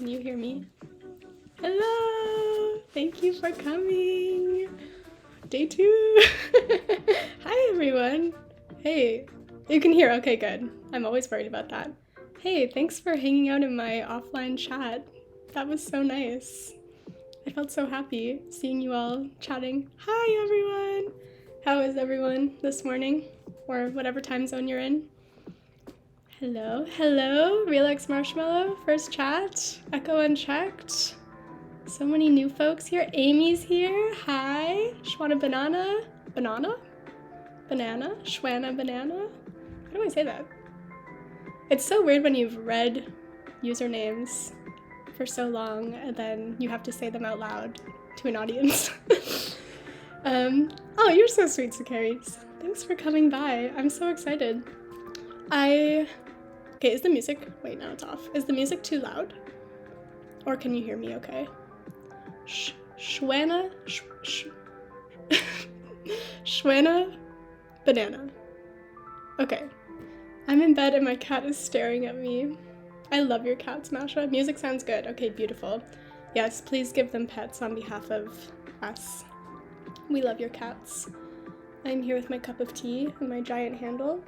Can you hear me? Hello! Thank you for coming! Day 2! Hi everyone! Hey, you can hear, okay good. I'm always worried about that. Hey, thanks for hanging out in my offline chat. That was so nice. I felt so happy seeing you all chatting. Hi everyone! How is everyone this morning? Or whatever time zone you're in? Hello, hello, Relax Marshmallow, first chat, Echo Unchecked. So many new folks here. Amy's here, hi. Shwana Banana, Banana? Banana? Shwana Banana? How do I say that? It's so weird when you've read usernames for so long and then you have to say them out loud to an audience. Oh, you're so sweet, Sakari. Thanks for coming by. I'm so excited. Okay, is the music, wait, now it's off. Is the music too loud? Or can you hear me okay? Shwana Banana. Okay. I'm in bed and my cat is staring at me. I love your cats, Masha. Music sounds good. Okay, beautiful. Yes, please give them pets on behalf of us. We love your cats. I'm here with my cup of tea and my giant handle.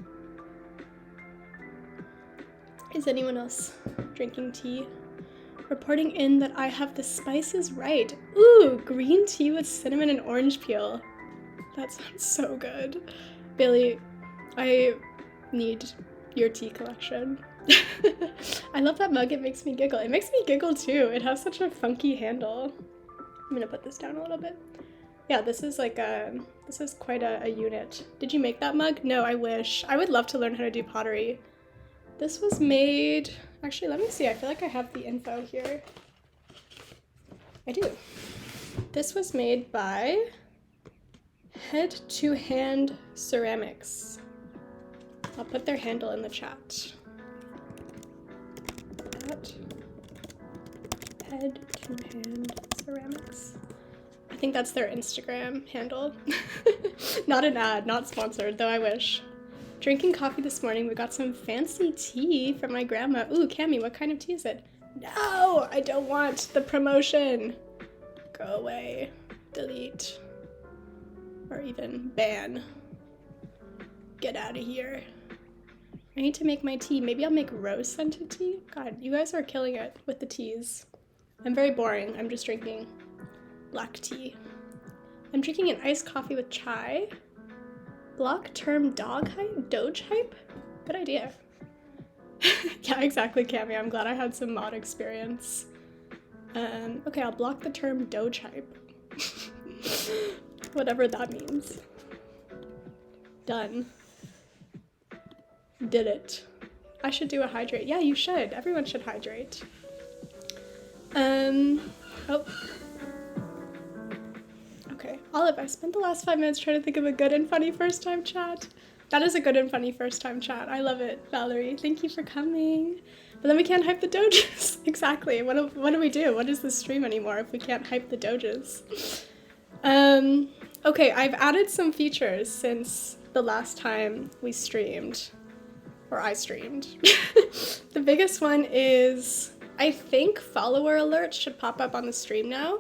Is anyone else drinking tea? Reporting in that I have the spices right. Ooh, green tea with cinnamon and orange peel. That sounds so good. Bailey, I need your tea collection. I love that mug, it makes me giggle. It makes me giggle too. It has such a funky handle. I'm gonna put this down a little bit. Yeah, this is quite a unit. Did you make that mug? No, I wish. I would love to learn how to do pottery. This was made, actually, let me see. I feel like I have the info here. I do. This was made by Head to Hand Ceramics. I'll put their handle in the chat. Head to Hand Ceramics. I think that's their Instagram handle. Not an ad, not sponsored, though I wish. Drinking coffee this morning, we got some fancy tea from my grandma. Ooh, Cami, what kind of tea is it? No, I don't want the promotion. Go away, delete, or even ban. Get out of here. I need to make my tea. Maybe I'll make rose scented tea. God, you guys are killing it with the teas. I'm very boring. I'm just drinking black tea. I'm drinking an iced coffee with chai. Block term dog hype? Doge hype? Good idea. Yeah, exactly, Cami. I'm glad I had some mod experience. Okay, I'll block the term Doge hype. Whatever that means. Done. Did it. I should do a hydrate. Yeah, you should. Everyone should hydrate. Oh. Okay, Olive, I spent the last 5 minutes trying to think of a good and funny first time chat. That is a good and funny first time chat. I love it, Valerie. Thank you for coming. But then we can't hype the dojis. Exactly. What do we do? What is this stream anymore if we can't hype the dojis? Okay, I've added some features since the last time we streamed. Or I streamed. The biggest one is, I think follower alerts should pop up on the stream now.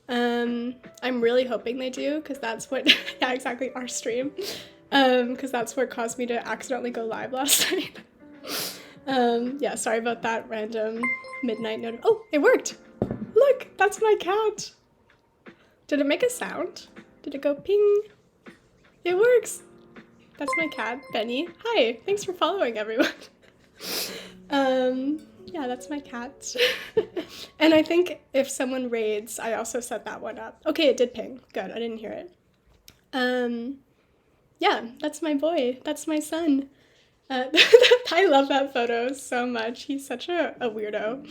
I'm really hoping they do, because that's what, yeah, exactly, our stream. Because that's what caused me to accidentally go live last night. Yeah, sorry about that random midnight note. Oh, it worked! Look, that's my cat! Did it make a sound? Did it go ping? It works! That's my cat, Benny. Hi, thanks for following, everyone. Yeah, that's my cat. And I think if someone raids, I also set that one up. Okay, it did ping. Good, I didn't hear it. Yeah, that's my boy. That's my son. I love that photo so much. He's such a weirdo.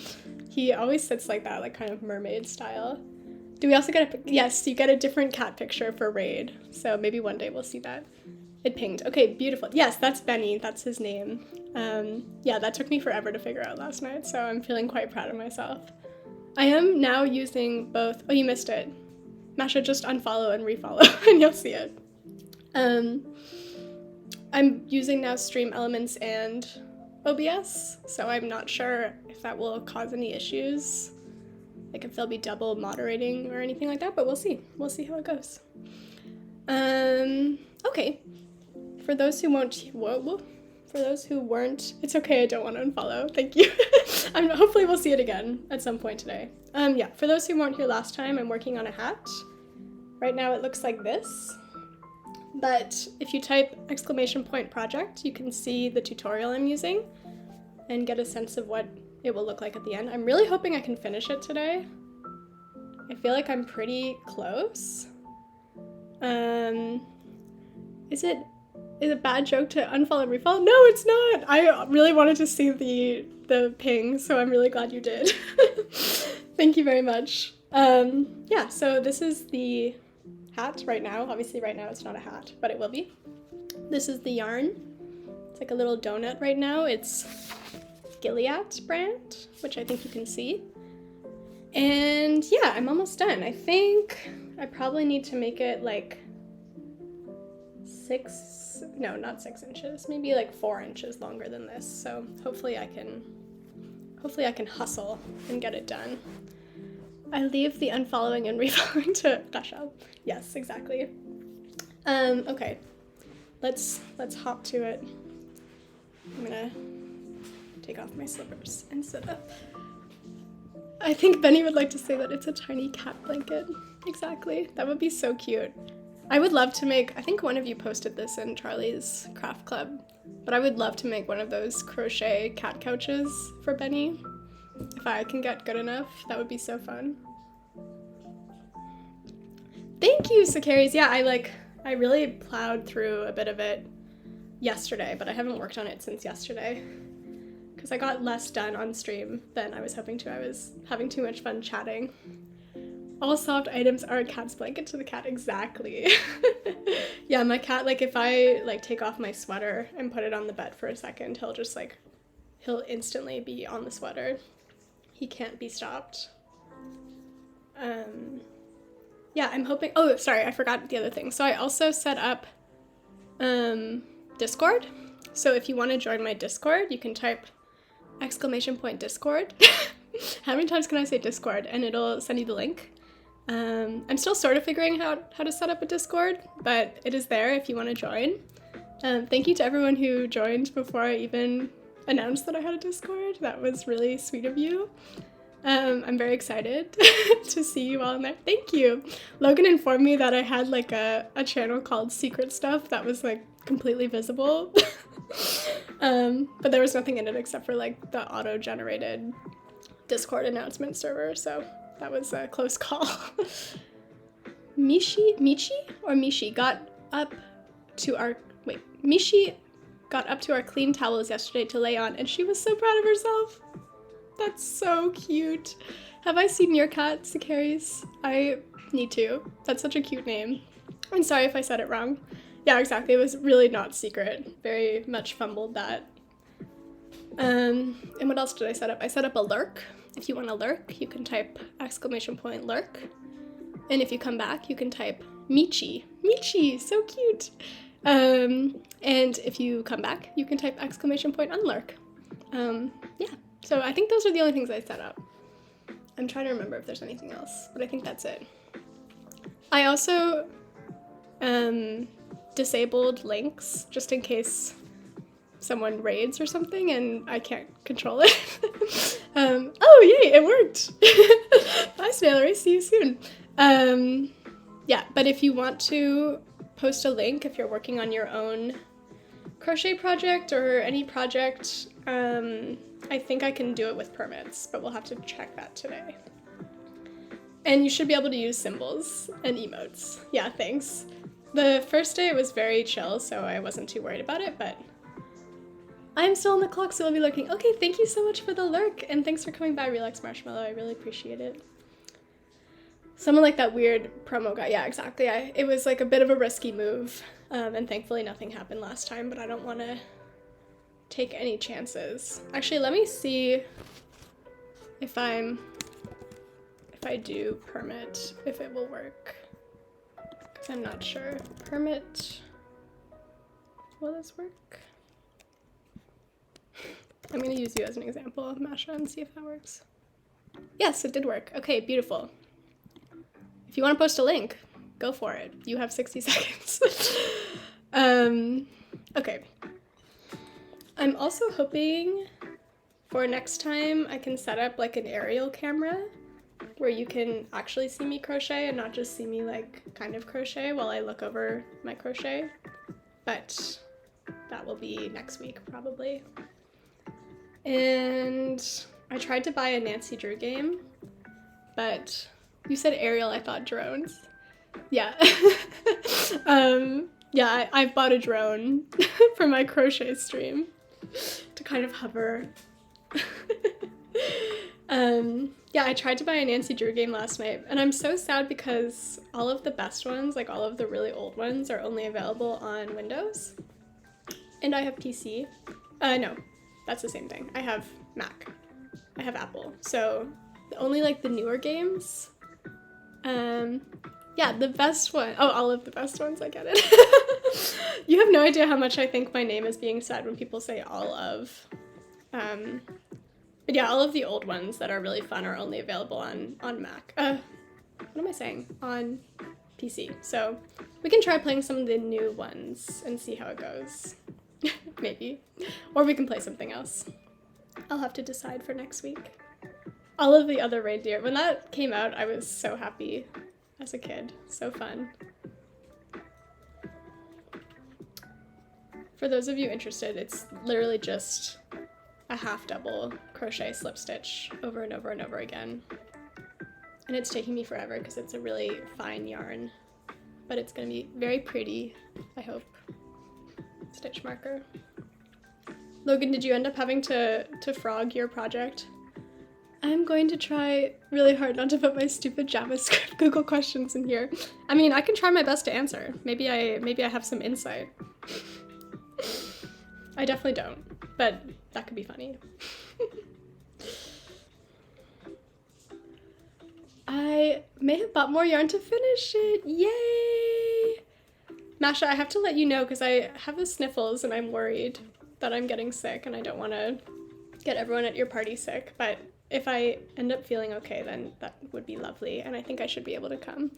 He always sits like that, like kind of mermaid style. Do we also get a... Yes, you get a different cat picture for raid. So maybe one day we'll see that. It pinged. Okay, beautiful. Yes, that's Benny. That's his name. Yeah, that took me forever to figure out last night, so I'm feeling quite proud of myself. I am now using both... Oh, you missed it. Masha, just unfollow and refollow, and you'll see it. I'm using now Stream Elements and OBS, so I'm not sure if that will cause any issues. Like if there'll be double moderating or anything like that, but we'll see. We'll see how it goes. Okay. For those who won't, for those who weren't, it's okay, I don't want to unfollow, thank you. Hopefully we'll see it again at some point today. Yeah, for those who weren't here last time, I'm working on a hat. Right now it looks like this, but if you type !project, you can see the tutorial I'm using and get a sense of what it will look like at the end. I'm really hoping I can finish it today. I feel like I'm pretty close. Is it a bad joke to unfollow and refollow? No, it's not! I really wanted to see the ping, so I'm really glad you did. Thank you very much. Yeah, so this is the hat right now. Obviously right now it's not a hat, but it will be. This is the yarn. It's like a little donut right now. It's Gilead brand, which I think you can see. And yeah, I'm almost done. I think I probably need to make it like not 6 inches, maybe like 4 inches longer than this. So hopefully I can hustle and get it done. I leave the unfollowing and refollowing to Rachel. Yes, exactly. Okay, let's hop to it. I'm gonna take off my slippers and sit up. I think Benny would like to say that it's a tiny cat blanket. Exactly, that would be so cute. I would love to make, I think one of you posted this in Charlie's craft club, but I would love to make one of those crochet cat couches for Benny. If I can get good enough, that would be so fun. Thank you, Sakaris. Yeah, I really plowed through a bit of it yesterday, but I haven't worked on it since yesterday because I got less done on stream than I was hoping to. I was having too much fun chatting. All soft items are a cat's blanket to the cat. Exactly. Yeah, my cat, like if I like take off my sweater and put it on the bed for a second, he'll instantly be on the sweater. He can't be stopped. Yeah, I'm hoping, oh, sorry, I forgot the other thing. So I also set up Discord. So if you want to join my Discord, you can type !Discord. How many times can I say Discord? And it'll send you the link. I'm still sort of figuring out how to set up a Discord, but it is there if you want to join. Thank you to everyone who joined before I even announced that I had a Discord. That was really sweet of you. I'm very excited to see you all in there. Thank you. Logan informed me that I had like a channel called Secret Stuff that was like completely visible. But there was nothing in it except for like the auto-generated Discord announcement server, so that was a close call. Mishi got up to our clean towels yesterday to lay on, and she was so proud of herself. That's so cute. Have I seen your cat, Sakaris? I need to. That's such a cute name. I'm sorry if I said it wrong. Yeah, exactly. It was really not secret. Very much fumbled that. And what else did I set up? I set up a lurk. If you want to lurk, you can type !lurk. And if you come back, you can type Michi. Michi, so cute. And if you come back, you can type !unlurk. Yeah, so I think those are the only things I set up. I'm trying to remember if there's anything else, but I think that's it. I also disabled links just in case someone raids or something and I can't control it. Oh yay, it worked! Bye Snailery, see you soon. Yeah, but if you want to post a link, if you're working on your own crochet project or any project, I think I can do it with permits, but we'll have to check that today. And you should be able to use symbols and emotes. Yeah, thanks. The first day it was very chill, so I wasn't too worried about it, but I'm still on the clock, so I'll be lurking. Okay, thank you so much for the lurk, and thanks for coming by, Relax Marshmallow. I really appreciate it. Someone like that weird promo guy. Yeah, exactly. It was like a bit of a risky move, and thankfully nothing happened last time, but I don't want to take any chances. Actually, let me see if I do permit, if it will work, because I'm not sure. Permit, will this work? I'm going to use you as an example, Masha, and see if that works. Yes, it did work. Okay, beautiful. If you want to post a link, go for it. You have 60 seconds. Okay. I'm also hoping for next time I can set up like an aerial camera where you can actually see me crochet and not just see me like kind of crochet while I look over my crochet. But that will be next week probably. And I tried to buy a Nancy Drew game, but you said aerial, I thought drones. Yeah. Yeah, I bought a drone for my crochet stream to kind of hover. Yeah, I tried to buy a Nancy Drew game last night, and I'm so sad because all of the best ones, like all of the really old ones, are only available on Windows. And I have PC. No, that's the same thing. I have Mac. I have Apple. So only like the newer games. Yeah, the best one. Oh, all of the best ones, I get it. You have no idea how much I think my name is being said when people say all of. But yeah, all of the old ones that are really fun are only available on Mac. What am I saying? On PC. So we can try playing some of the new ones and see how it goes. Maybe. Or we can play something else. I'll have to decide for next week. All of the other reindeer. When that came out, I was so happy as a kid. So fun. For those of you interested, it's literally just a half double crochet slip stitch over and over and over again. And it's taking me forever because it's a really fine yarn, but it's gonna be very pretty, I hope. Stitch marker. Logan, did you end up having to frog your project? I'm going to try really hard not to put my stupid JavaScript Google questions in here. I mean, I can try my best to answer. Maybe I have some insight. I definitely don't, but that could be funny. I may have bought more yarn to finish it. Yay! Masha, I have to let you know because I have the sniffles and I'm worried that I'm getting sick and I don't want to get everyone at your party sick, but if I end up feeling okay, then that would be lovely, and I think I should be able to come.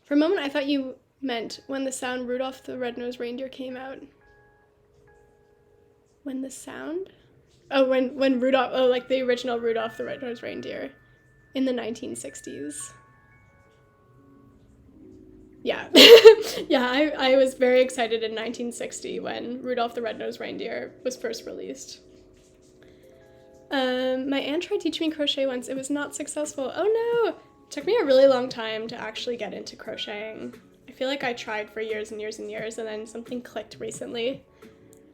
For a moment, I thought you meant when the sound Rudolph the Red-Nosed Reindeer came out. When the sound? Oh, when Rudolph, oh, like the original Rudolph the Red-Nosed Reindeer in the 1960s. Yeah. Yeah, I was very excited in 1960 when Rudolph the Red-Nosed Reindeer was first released. My aunt tried teaching me crochet once. It was not successful. Oh no! It took me a really long time to actually get into crocheting. I feel like I tried for years and years and years, and then something clicked recently.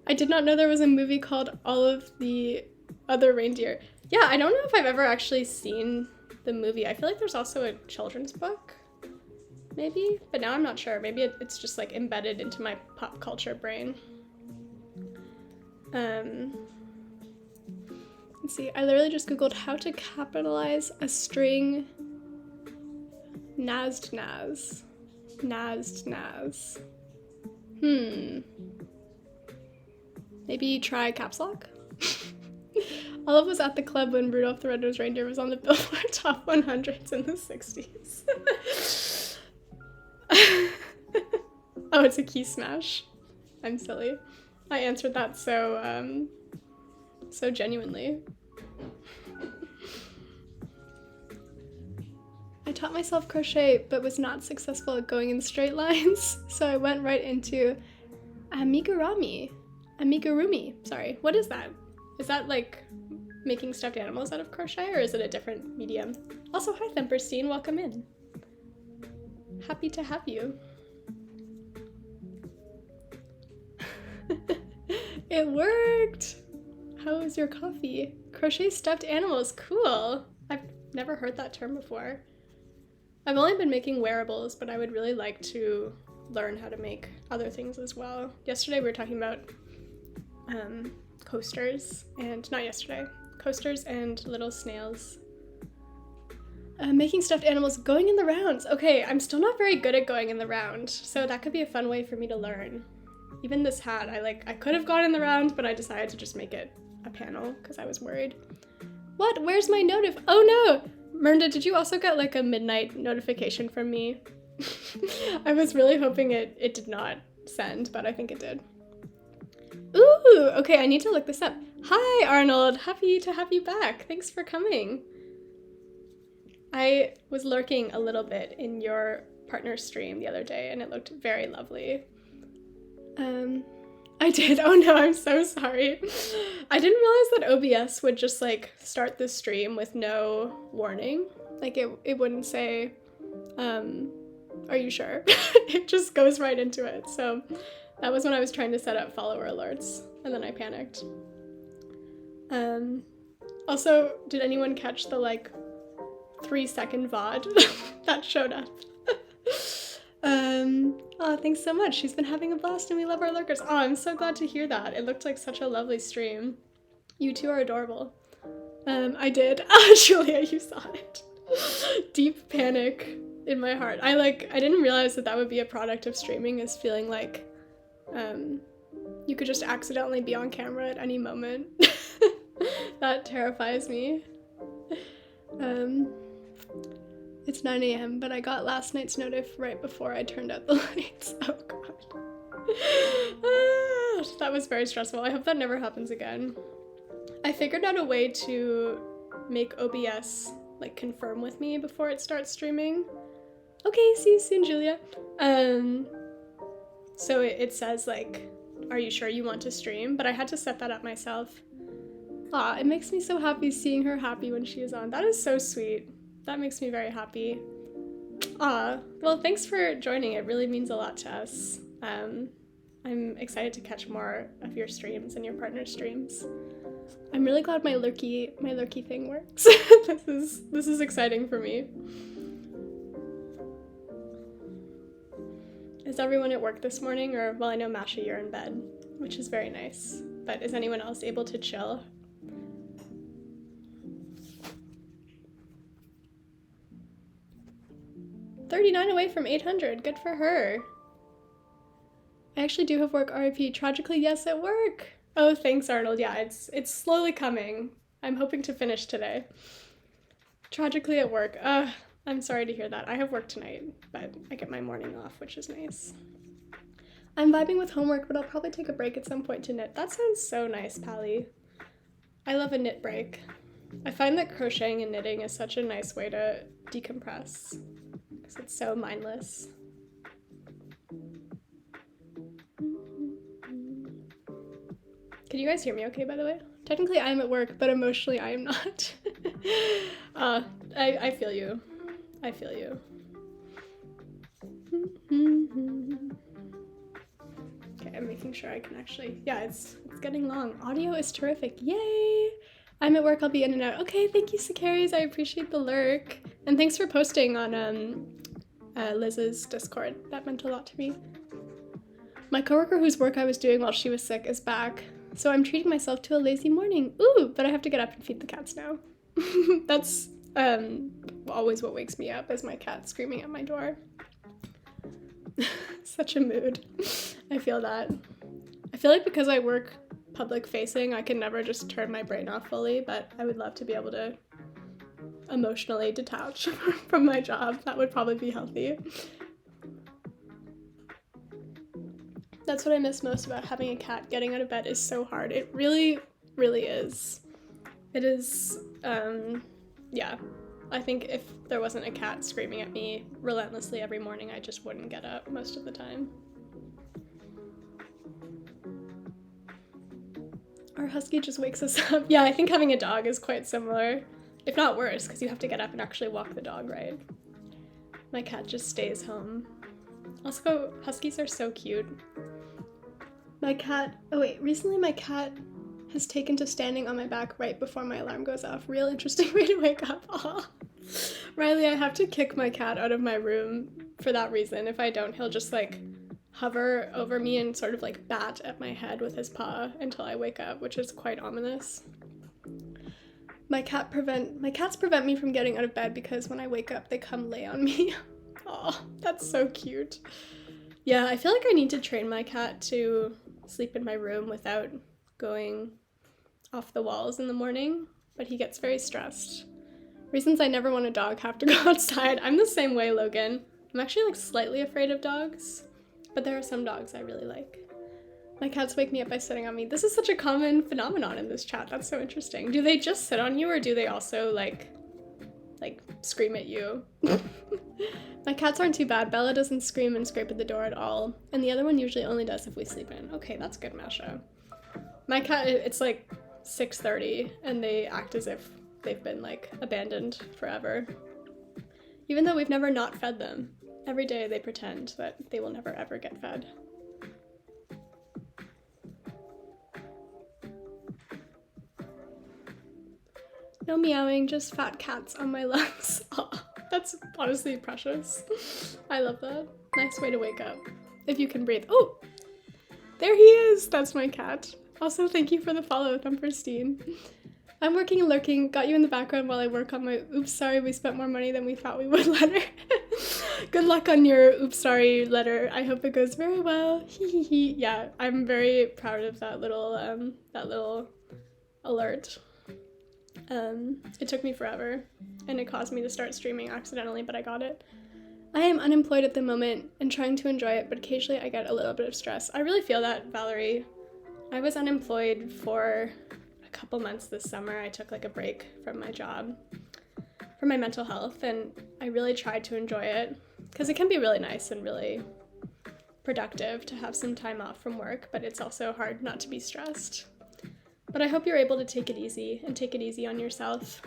I did not know there was a movie called All of the Other Reindeer. Yeah, I don't know if I've ever actually seen the movie. I feel like there's also a children's book, maybe? But now I'm not sure. Maybe it's just like embedded into my pop culture brain. fancy. I literally just googled how to capitalize a string. Nazd Naz. Nazd Naz. Maybe try caps lock? Olive was at the club when Rudolph the Red-Nosed Reindeer was on the Billboard Top 100s in the 60s. Oh, it's a key smash. I'm silly. I answered that so genuinely. I taught myself crochet, but was not successful at going in straight lines, so I went right into amigurumi, sorry. What is that? Is that like making stuffed animals out of crochet, or is it a different medium? Also, hi Themperstein, welcome in. Happy to have you. It worked! How was your coffee? Crochet stuffed animals, cool! I've never heard that term before. I've only been making wearables, but I would really like to learn how to make other things as well. Yesterday we were talking about coasters, and not yesterday, coasters and little snails. Making stuffed animals, going in the rounds. Okay, I'm still not very good at going in the round, so that could be a fun way for me to learn. Even this hat, I could have gone in the round, but I decided to just make it a panel because I was worried. What? Where's my notif? Oh no! Mernda, did you also get like a midnight notification from me? I was really hoping it did not send, but I think it did. Ooh, okay, I need to look this up. Hi, Arnold. Happy to have you back. Thanks for coming. I was lurking a little bit in your partner stream the other day, and it looked very lovely. I did. Oh no, I'm so sorry. I didn't realize that OBS would just like start the stream with no warning. Like it wouldn't say, are you sure? It just goes right into it. So that was when I was trying to set up follower alerts, and then I panicked. Also, did anyone catch the like 3-second VOD that showed up? Oh, thanks so much. She's been having a blast and we love our lurkers. Oh, I'm so glad to hear that. It looked like such a lovely stream. You two are adorable. I did. Ah, Julia, you saw it. Deep panic in my heart. I didn't realize that would be a product of streaming, is feeling like, you could just accidentally be on camera at any moment. That terrifies me. It's 9 a.m., but I got last night's notif right before I turned out the lights. Oh god. That was very stressful. I hope that never happens again. I figured out a way to make OBS like confirm with me before it starts streaming. Okay, see you soon, Julia. So it says like, are you sure you want to stream? But I had to set that up myself. Aw, it makes me so happy seeing her happy when she is on. That is so sweet. That makes me very happy. Aw, well, thanks for joining. It really means a lot to us. I'm excited to catch more of your streams and your partner streams. I'm really glad my lurky thing works. This is exciting for me. Is everyone at work this morning? Or, well, I know Masha, you're in bed, which is very nice. But is anyone else able to chill? $39 away from 800. Good for her. I actually do have work, RIP. Tragically, yes, at work. Oh, thanks, Arnold. Yeah, it's slowly coming. I'm hoping to finish today. Tragically at work. I'm sorry to hear that. I have work tonight, but I get my morning off, which is nice. I'm vibing with homework, but I'll probably take a break at some point to knit. That sounds so nice, Pally. I love a knit break. I find that crocheting and knitting is such a nice way to decompress. It's so mindless. Can you guys hear me okay, by the way? Technically I am at work, but emotionally I am not. I feel you. I feel you. Okay, I'm making sure I can actually, yeah, it's getting long. Audio is terrific, yay! I'm at work, I'll be in and out. Okay, thank you, Sakaris, I appreciate the lurk. And thanks for posting on Liz's Discord. That meant a lot to me. My coworker whose work I was doing while she was sick is back. So I'm treating myself to a lazy morning. Ooh, but I have to get up and feed the cats now. That's always what wakes me up, is my cat screaming at my door. Such a mood. I feel that. I feel like because I work public facing, I can never just turn my brain off fully, but I would love to be able to emotionally detach from my job. That would probably be healthy. That's what I miss most about having a cat. Getting out of bed is so hard. It really, really is. It is, yeah. I think if there wasn't a cat screaming at me relentlessly every morning, I just wouldn't get up most of the time. Our husky just wakes us up. Yeah, I think having a dog is quite similar, if not worse, because you have to get up and actually walk the dog, right? My cat just stays home. Also, huskies are so cute. My cat, recently my cat has taken to standing on my back right before my alarm goes off. Real interesting way to wake up. Aww. Riley, I have to kick my cat out of my room for that reason. If I don't, he'll just like hover over me and sort of like bat at my head with his paw until I wake up, which is quite ominous. My cats prevent me from getting out of bed because when I wake up, they come lay on me. Aw, that's so cute. Yeah, I feel like I need to train my cat to sleep in my room without going off the walls in the morning, but he gets very stressed. Reasons I never want a dog have to go outside. I'm the same way, Logan. I'm actually like slightly afraid of dogs, but there are some dogs I really like. My cats wake me up by sitting on me. This is such a common phenomenon in this chat. That's so interesting. Do they just sit on you, or do they also like scream at you? My cats aren't too bad. Bella doesn't scream and scrape at the door at all, and the other one usually only does if we sleep in. Okay, that's good, Masha. My cat, it's like 6:30, and they act as if they've been like abandoned forever. Even though we've never not fed them. Every day they pretend that they will never ever get fed. No meowing, just fat cats on my lungs. Oh, that's honestly precious. I love that. Nice way to wake up. If you can breathe. Oh, there he is. That's my cat. Also, thank you for the follow, Thumperstein. I'm working and lurking. Got you in the background while I work on my oops sorry we spent more money than we thought we would letter. Good luck on your oops sorry letter. I hope it goes very well. Yeah, I'm very proud of that little alert. It took me forever, and it caused me to start streaming accidentally, but I got it. I am unemployed at the moment and trying to enjoy it, but occasionally I get a little bit of stress. I really feel that, Valerie. I was unemployed for a couple months this summer. I took like a break from my job for my mental health, and I really tried to enjoy it because it can be really nice and really productive to have some time off from work, but it's also hard not to be stressed. But I hope you're able to take it easy and take it easy on yourself.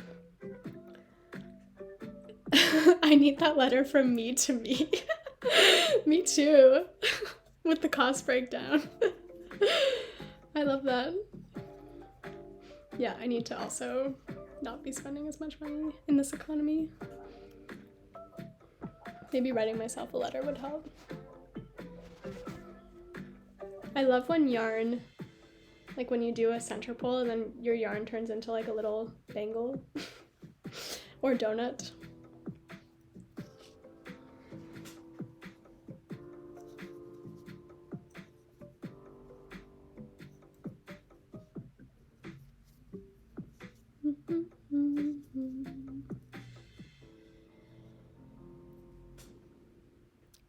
I need that letter from me to me. Me too. With the cost breakdown. I love that. Yeah, I need to also not be spending as much money in this economy. Maybe writing myself a letter would help. I love when yarn, like when you do a center pull and then your yarn turns into like a little bangle or donut.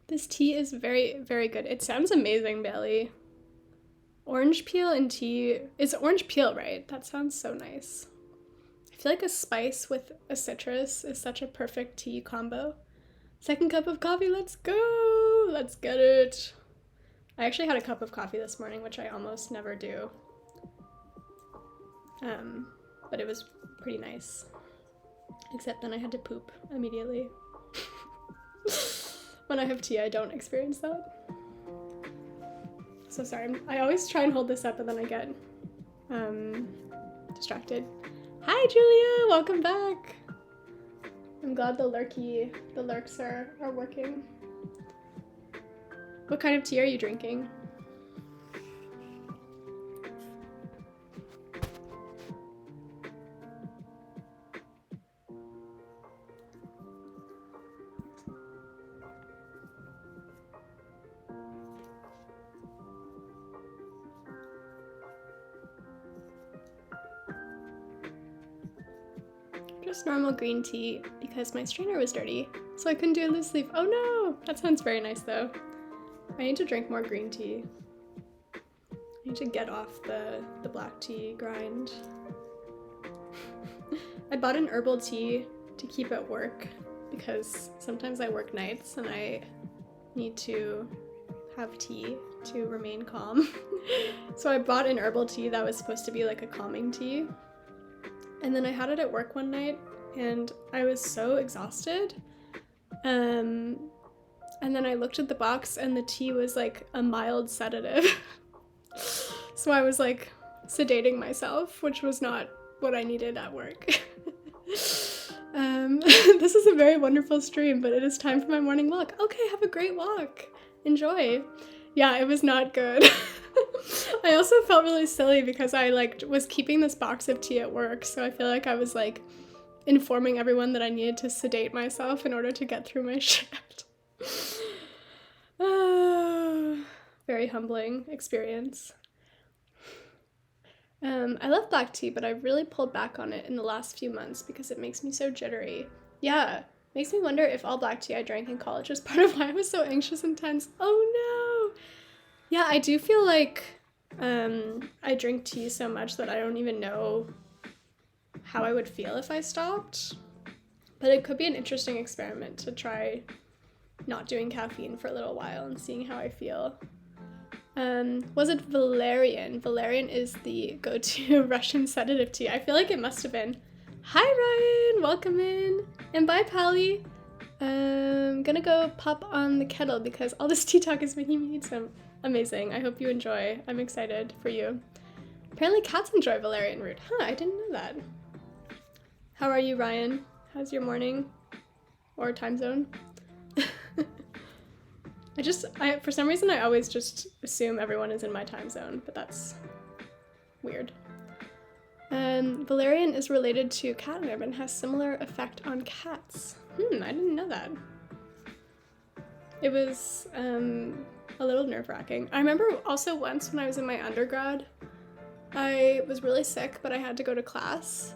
This tea is very, very good. It sounds amazing, Bailey. Orange peel and tea. It's orange peel, right? That sounds so nice. I feel like a spice with a citrus is such a perfect tea combo. Second cup of coffee, let's go! Let's get it. I actually had a cup of coffee this morning, which I almost never do. But it was pretty nice. Except then I had to poop immediately. When I have tea, I don't experience that. So sorry, I always try and hold this up and then I get distracted. Hi Julia, welcome back. I'm glad the lurks are working. What kind of tea are you drinking? Just normal green tea because my strainer was dirty, so I couldn't do a loose leaf. Oh no! That sounds very nice though. I need to drink more green tea. I need to get off the black tea grind. I bought an herbal tea to keep at work because sometimes I work nights and I need to have tea to remain calm. So I bought an herbal tea that was supposed to be like a calming tea. And then I had it at work one night and I was so exhausted. And then I looked at the box and the tea was like a mild sedative. So I was like sedating myself, which was not what I needed at work. This is a very wonderful stream, but it is time for my morning walk. Okay, have a great walk. Enjoy. Yeah, it was not good. I also felt really silly because I was keeping this box of tea at work, so I feel like I was like informing everyone that I needed to sedate myself in order to get through my shift. Very humbling experience. I love black tea, but I've really pulled back on it in the last few months because it makes me so jittery. Yeah, makes me wonder if all black tea I drank in college was part of why I was so anxious and tense. Oh no! Yeah, I do feel like I drink tea so much that I don't even know how I would feel if I stopped. But it could be an interesting experiment to try not doing caffeine for a little while and seeing how I feel. Was it valerian? Valerian is the go-to Russian sedative tea. I feel like it must have been. Hi Ryan, welcome in. And bye Pally. Gonna go pop on the kettle because all this tea talk is making me need some. Amazing, I hope you enjoy. I'm excited for you. Apparently cats enjoy valerian root. Huh, I didn't know that. How are you, Ryan? How's your morning? Or time zone? For some reason, I always just assume everyone is in my time zone, but that's weird. Valerian is related to catnip and has similar effect on cats. I didn't know that. It was a little nerve-wracking. I remember also once when I was in my undergrad, I was really sick, but I had to go to class,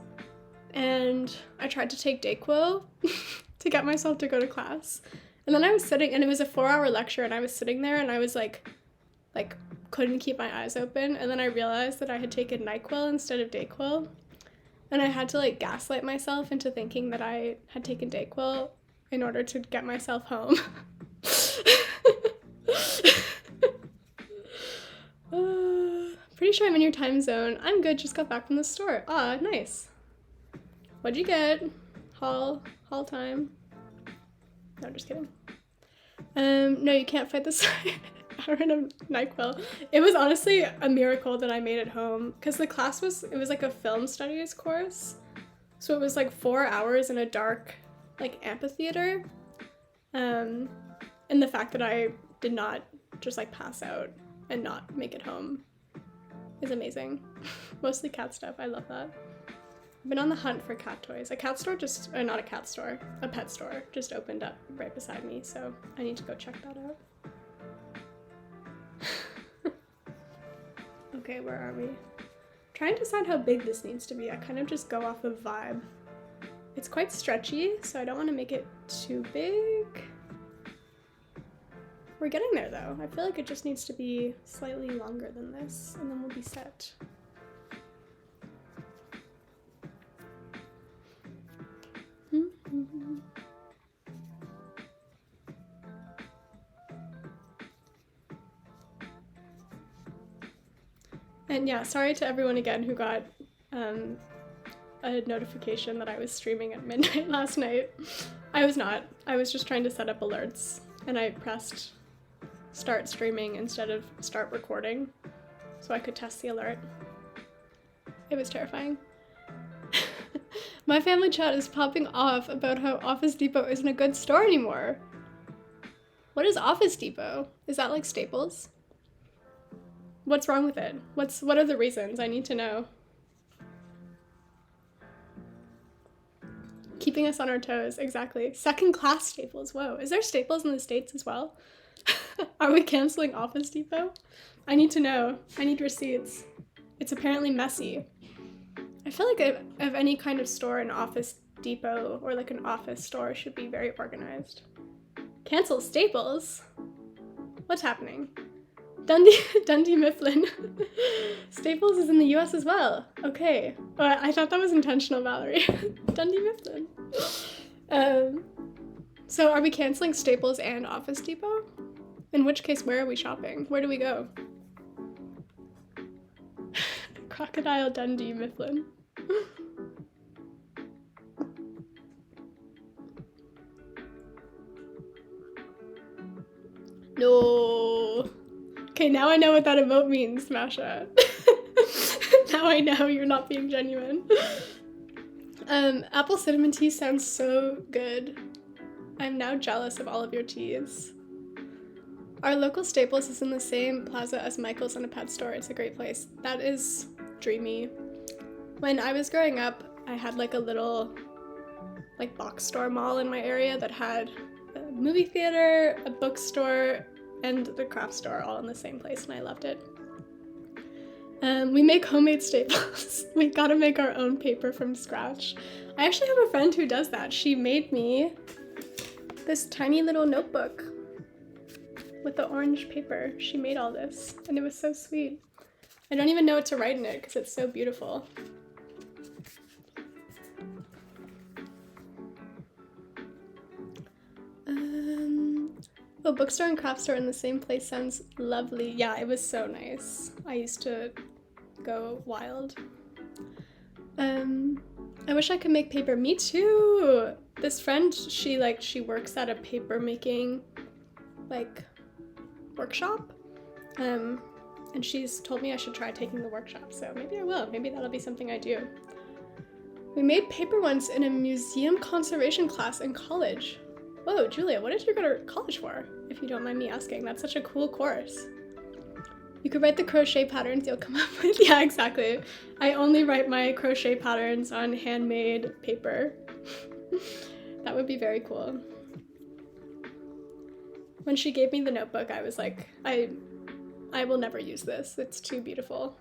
and I tried to take Dayquil to get myself to go to class. And then I was sitting, and it was a 4-hour lecture, and I was sitting there, and I was like couldn't keep my eyes open, and then I realized that I had taken NyQuil instead of Dayquil, and I had to like gaslight myself into thinking that I had taken Dayquil in order to get myself home. Pretty sure I'm in your time zone. I'm good, just got back from the store. Ah, nice. What'd you get? Haul time. No, just kidding. No, you can't fight the side. I ran of NyQuil. It was honestly a miracle that I made it home because the class it was like a film studies course. So it was like 4 hours in a dark like amphitheater. And the fact that I did not just like pass out and not make it home is amazing. Mostly cat stuff. I love that. I've been on the hunt for cat toys. A cat store not a cat store, a pet store just opened up right beside me, so I need to go check that out. Okay, where are we? Trying to decide how big this needs to be. I kind of just go off of vibe. It's quite stretchy, so I don't want to make it too big. We're getting there though. I feel like it just needs to be slightly longer than this, and then we'll be set. And yeah, sorry to everyone again who got a notification that I was streaming at midnight last night. I was not. I was just trying to set up alerts, and I pressed start streaming instead of start recording so I could test the alert. It was terrifying. My family chat is popping off about how Office Depot isn't a good store anymore. What is Office Depot? Is that like Staples? What's wrong with it? What are the reasons? I need to know. Keeping us on our toes, exactly. Second class Staples, whoa. Is there Staples in the States as well? Are we canceling Office Depot? I need to know. I need receipts. It's apparently messy. I feel like of any kind of store, an Office depot or like an office store should be very organized. Cancel Staples? What's happening? Dundee Mifflin. Staples is in the US as well. Okay. I thought that was intentional, Valerie. Dundee Mifflin. So are we canceling Staples and Office Depot? In which case, where are we shopping? Where do we go? Crocodile Dundee Mifflin. No. Okay, now I know what that emote means, Masha. Now I know you're not being genuine. Apple cinnamon tea sounds so good. I'm now jealous of all of your teas. Our local Staples is in the same plaza as Michael's and a pet store. It's a great place. That is dreamy. When I was growing up, I had like a little like box store mall in my area that had a movie theater, a bookstore, and the craft store all in the same place, and I loved it. We make homemade staples. We gotta make our own paper from scratch. I actually have a friend who does that. She made me this tiny little notebook with the orange paper. She made all this, and it was so sweet. I don't even know what to write in it because it's so beautiful. Oh, bookstore and craft store in the same place sounds lovely. Yeah, it was so nice. I used to go wild. I wish I could make paper. Me too! This friend, she works at a paper making, workshop. And she's told me I should try taking the workshop, so maybe I will. Maybe that'll be something I do. We made paper once in a museum conservation class in college. Whoa, Julia, what did you go to college for, if you don't mind me asking? That's such a cool course. You could write the crochet patterns you'll come up with. Yeah, exactly. I only write my crochet patterns on handmade paper. That would be very cool. When she gave me the notebook, I was like, I will never use this. It's too beautiful.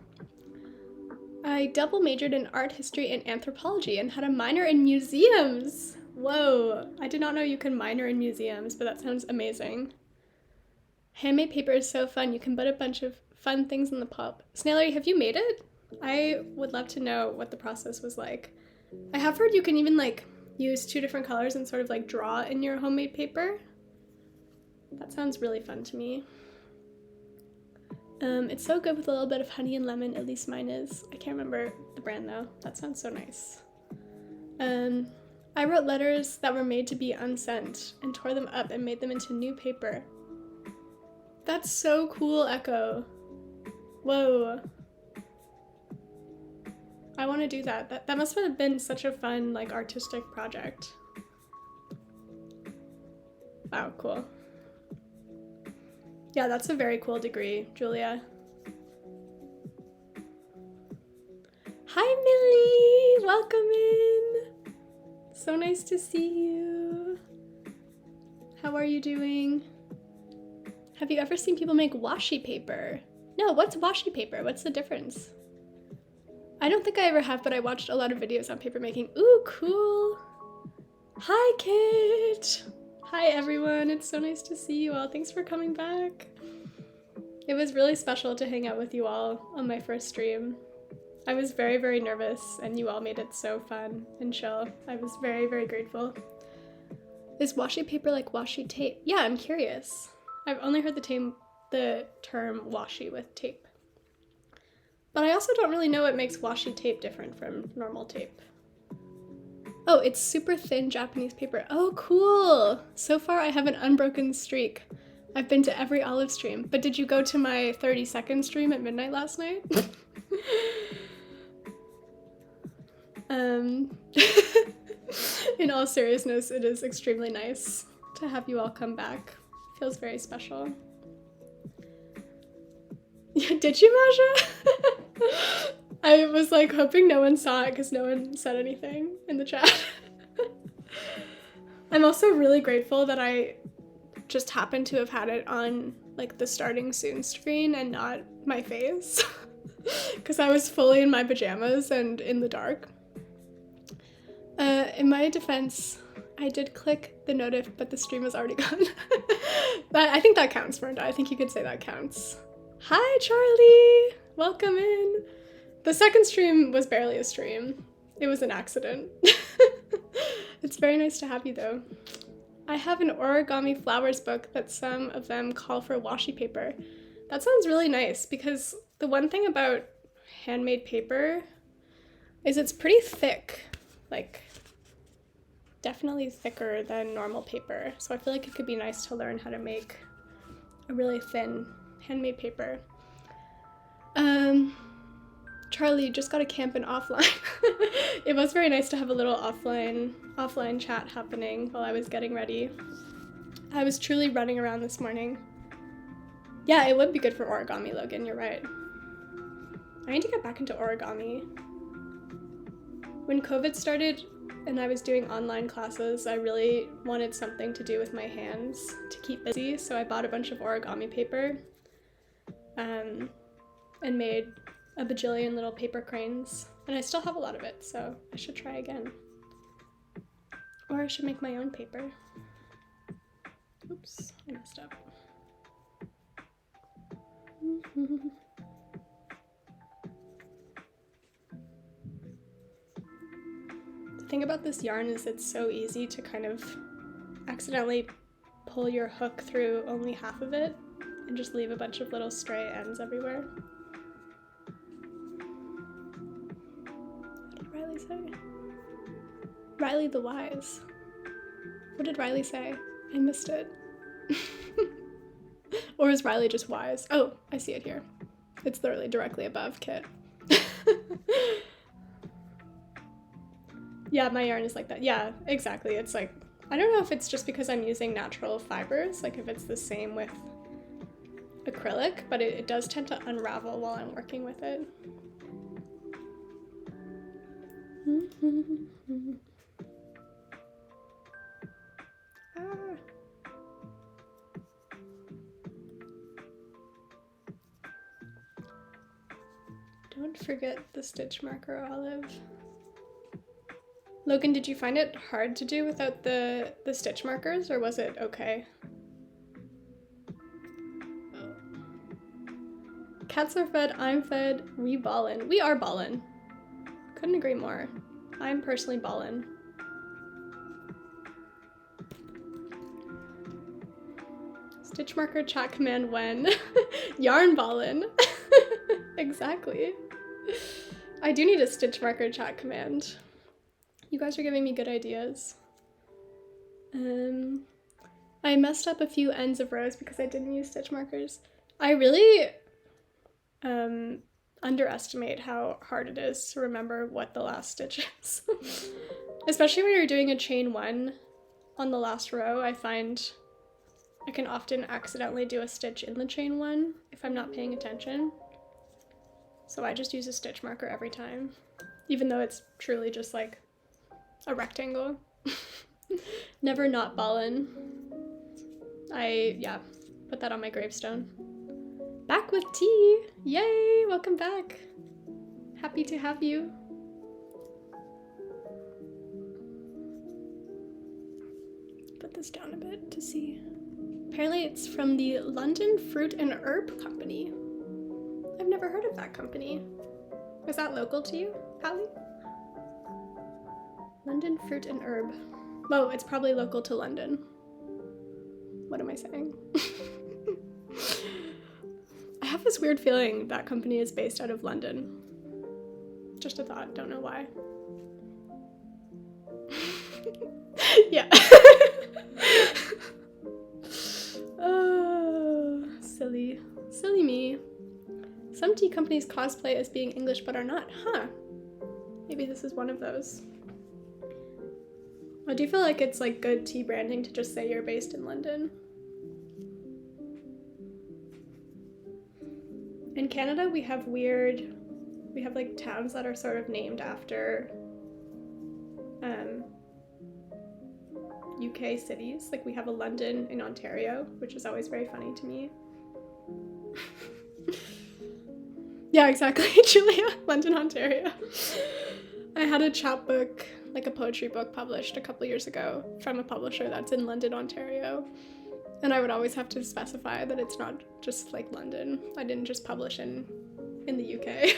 I double majored in art history and anthropology and had a minor in museums. Whoa, I did not know you could minor in museums, but that sounds amazing. Handmade paper is so fun. You can put a bunch of fun things in the pulp. Snailery, have you made it? I would love to know what the process was like. I have heard you can even use 2 different colors and sort of draw in your homemade paper. That sounds really fun to me. It's so good with a little bit of honey and lemon, at least mine is. I can't remember the brand though. That sounds so nice. I wrote letters that were made to be unsent and tore them up and made them into new paper. That's so cool, Echo. Whoa. I want to do that. That must have been such a fun, artistic project. Wow, cool. Yeah, that's a very cool degree, Julia. Hi, Millie! Welcome in! So nice to see you. How are you doing? Have you ever seen people make washi paper? No, what's washi paper? What's the difference? I don't think I ever have, but I watched a lot of videos on paper making. Ooh, cool! Hi, Kit! Hi, everyone. It's so nice to see you all. Thanks for coming back. It was really special to hang out with you all on my first stream. I was very, very nervous, and you all made it so fun and chill. I was very, very grateful. Is washi paper like washi tape? Yeah, I'm curious. I've only heard the term washi with tape. But I also don't really know what makes washi tape different from normal tape. Oh, it's super thin Japanese paper. Oh, cool! So far I have an unbroken streak. I've been to every Olive stream. But did you go to my 30-second stream at midnight last night? In all seriousness, it is extremely nice to have you all come back. Feels very special. Did you, Masha? I was hoping no one saw it because no one said anything in the chat. I'm also really grateful that I just happened to have had it on the starting soon screen and not my face because I was fully in my pajamas and in the dark. In my defense, I did click the notif, but the stream was already gone. But I think that counts, Miranda. I think you could say that counts. Hi, Charlie! Welcome in. The second stream was barely a stream. It was an accident. It's very nice to have you, though. I have an origami flowers book that some of them call for washi paper. That sounds really nice, because the one thing about handmade paper is it's pretty thick. Like, definitely thicker than normal paper. So I feel like it could be nice to learn how to make a really thin handmade paper. Charlie, you just got to camp in offline. It was very nice to have a little offline chat happening while I was getting ready. I was truly running around this morning. Yeah, it would be good for origami, Logan, you're right. I need to get back into origami. When COVID started and I was doing online classes, I really wanted something to do with my hands to keep busy, so I bought a bunch of origami paper and made a bajillion little paper cranes, and I still have a lot of it, so I should try again. Or I should make my own paper. Oops, I messed up. The thing about this yarn is it's so easy to kind of accidentally pull your hook through only half of it and just leave a bunch of little stray ends everywhere. What did Riley say? Riley the Wise. What did Riley say? I missed it. Or is Riley just wise? Oh, I see it here. It's literally directly above Kit. Yeah, my yarn is like that. Yeah, exactly. It's like, I don't know if it's just because I'm using natural fibers, like if it's the same with acrylic, but it does tend to unravel while I'm working with it. Don't forget the stitch marker, Olive. Logan, did you find it hard to do without the stitch markers, or was it okay? Oh. Cats are fed, I'm fed, we ballin'. We are ballin'. Couldn't agree more. I'm personally ballin'. Stitch marker chat command when? Yarn ballin'. Exactly. I do need a stitch marker chat command. You guys are giving me good ideas. I messed up a few ends of rows because I didn't use stitch markers. I really underestimate how hard it is to remember what the last stitch is. Especially when you're doing a chain one on the last row, I find I can often accidentally do a stitch in the chain one if I'm not paying attention. So I just use a stitch marker every time, even though it's truly just like a rectangle. Never not ballin'. Yeah, put that on my gravestone. Back with tea! Yay! Welcome back. Happy to have you. Put this down a bit to see. Apparently it's from the London Fruit and Herb Company. I've never heard of that company. Is that local to you, Allie? London Fruit and Herb. Well, it's probably local to London. What am I saying? I have this weird feeling that company is based out of London. Just a thought, don't know why. Yeah. Oh, silly. Silly me. Some tea companies cosplay as being English but are not, huh? Maybe this is one of those. I do feel like it's like good tea branding to just say you're based in London. In Canada, we have like towns that are sort of named after UK cities. Like we have a London in Ontario, which is always very funny to me. Yeah, exactly, Julia, London, Ontario. I had a chapbook like a poetry book published a couple years ago from a publisher that's in London, Ontario. And I would always have to specify that it's not just like London. I didn't just publish in the UK.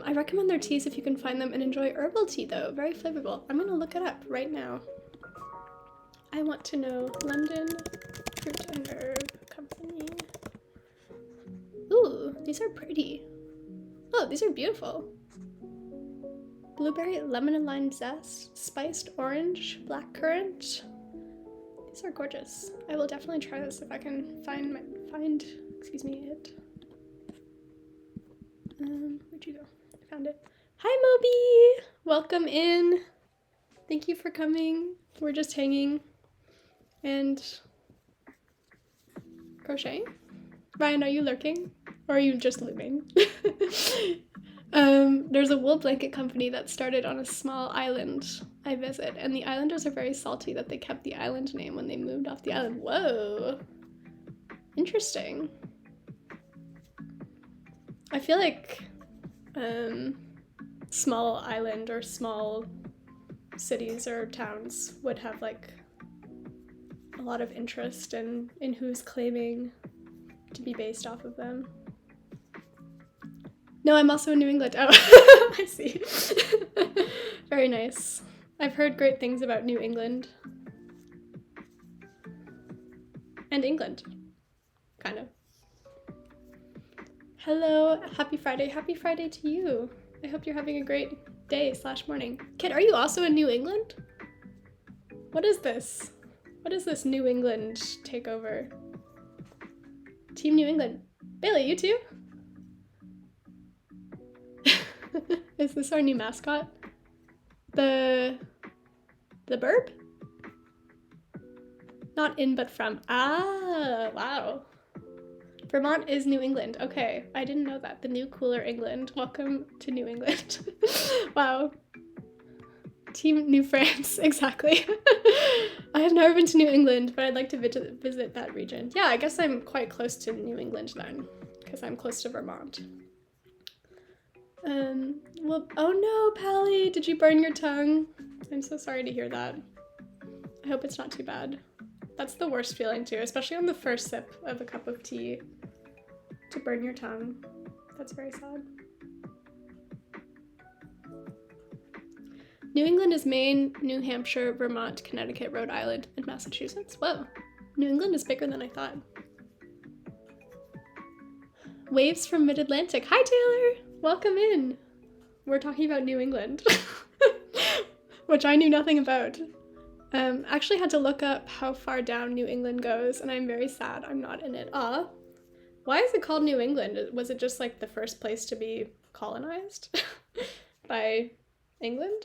I recommend their teas if you can find them, and enjoy herbal tea though. Very flavorful. I'm gonna look it up right now. I want to know London Fruit and Herb Company. Ooh, these are pretty. Oh, these are beautiful. Blueberry, lemon and lime zest, spiced orange, blackcurrant. These are gorgeous. I will definitely try this if I can find excuse me, it. Where'd you go? I found it. Hi, Moby! Welcome in. Thank you for coming. We're just hanging and crocheting. Ryan, are you lurking? Or are you just looming? There's a wool blanket company that started on a small island I visit, and the islanders are very salty that they kept the island name when they moved off the island. Whoa. Interesting. I feel like small island or small cities or towns would have like a lot of interest in who's claiming to be based off of them. No, I'm also in New England. Oh, I see. Very nice. I've heard great things about New England. And England. Kind of. Hello, happy Friday. Happy Friday to you. I hope you're having a great day / morning. Kid, are you also in New England? What is this? What is this New England takeover? Team New England. Bailey, you too? Is this our new mascot? The burb? Not in, but from. Ah, wow. Vermont is New England. Okay, I didn't know that. The new cooler England. Welcome to New England. Wow. Team New France, exactly. I have never been to New England, but I'd like to visit that region. Yeah, I guess I'm quite close to New England then, because I'm close to Vermont. Well, oh no, Pally, did you burn your tongue? I'm so sorry to hear that. I hope it's not too bad. That's the worst feeling too, especially on the first sip of a cup of tea, to burn your tongue. That's very sad. New England is Maine, New Hampshire, Vermont, Connecticut, Rhode Island, and Massachusetts. Whoa, New England is bigger than I thought. Waves from Mid-Atlantic. Hi, Taylor! Welcome in. We're talking about New England, which I knew nothing about. Actually had to look up how far down New England goes, and I'm very sad I'm not in it. Why is it called New England? Was it just like the first place to be colonized by England?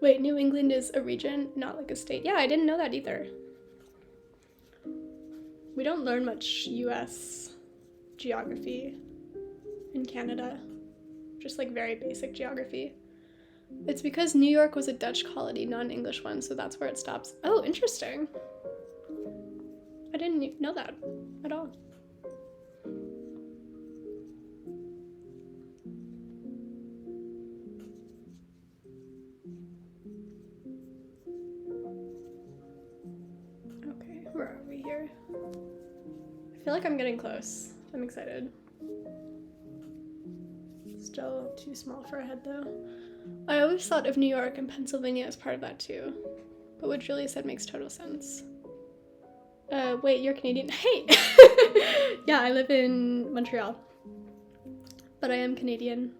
Wait, New England is a region, not like a state. Yeah, I didn't know that either. We don't learn much US geography in Canada, just like very basic geography. It's because New York was a Dutch colony, not an English one, so that's where it stops. Oh, interesting. I didn't know that at all. Okay, where are we here? I feel like I'm getting close. I'm excited. Still too small for a head though. I always thought of New York and Pennsylvania as part of that too, but what Julia said makes total sense. Wait, you're Canadian? Hey! Yeah, I live in Montreal, but I am Canadian.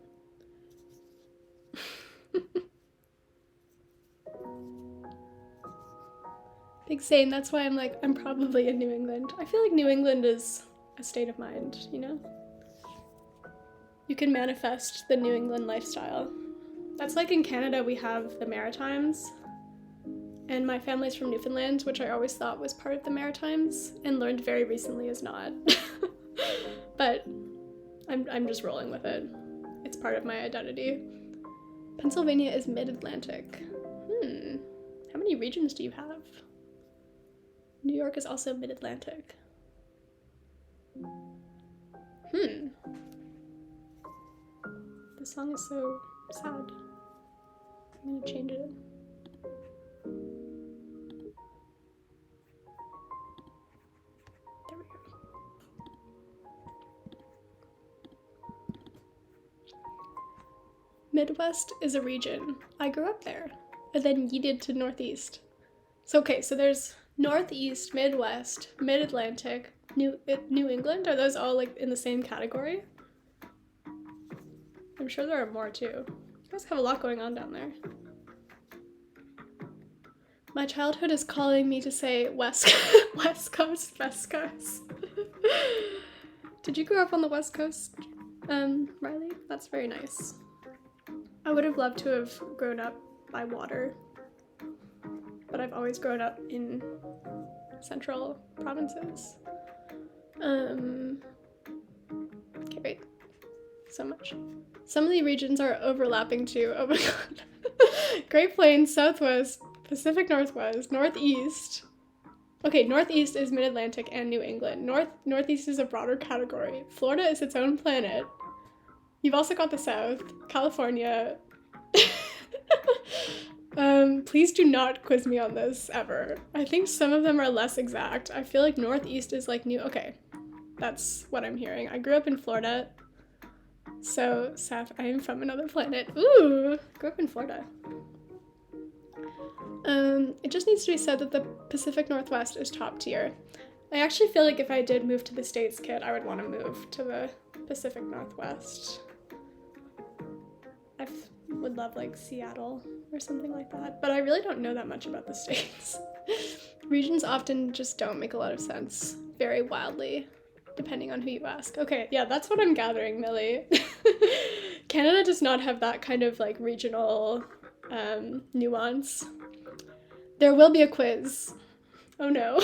Big same, that's why I'm like, I'm probably in New England. I feel like New England is a state of mind, you know? You can manifest the New England lifestyle. That's like in Canada, we have the Maritimes, and my family's from Newfoundland, which I always thought was part of the Maritimes, and learned very recently is not. But I'm just rolling with it. It's part of my identity. Pennsylvania is mid-Atlantic. How many regions do you have? New York is also mid-Atlantic. This song is so Sad. I'm gonna change it. There we go. Midwest is a region. I grew up there, and then yeeted to Northeast. So okay, so there's Northeast, Midwest, Mid-Atlantic, New England. Are those all like in the same category? I'm sure there are more too. You guys have a lot going on down there. My childhood is calling me to say West West Coast, West Coast. Did you grow up on the West Coast, Riley? That's very nice. I would have loved to have grown up by water, but I've always grown up in central provinces. Okay, wait. So much. Some of the regions are overlapping too. Oh my god. Great Plains, Southwest, Pacific Northwest, Northeast. Okay, Northeast is Mid-Atlantic and New England. Northeast is a broader category. Florida is its own planet. You've also got the South, California. Please do not quiz me on this ever. I think some of them are less exact. I feel like Northeast is like new. Okay, that's what I'm hearing. I grew up in Florida. So, Seth, I am from another planet. Ooh, grew up in Florida. It just needs to be said that the Pacific Northwest is top tier. I actually feel like if I did move to the States, kid, I would want to move to the Pacific Northwest. I would love like Seattle or something like that, but I really don't know that much about the States. Regions often just don't make a lot of sense, very wildly, depending on who you ask. Okay, yeah, that's what I'm gathering, Millie. Canada does not have that kind of like regional nuance. There will be a quiz. Oh no.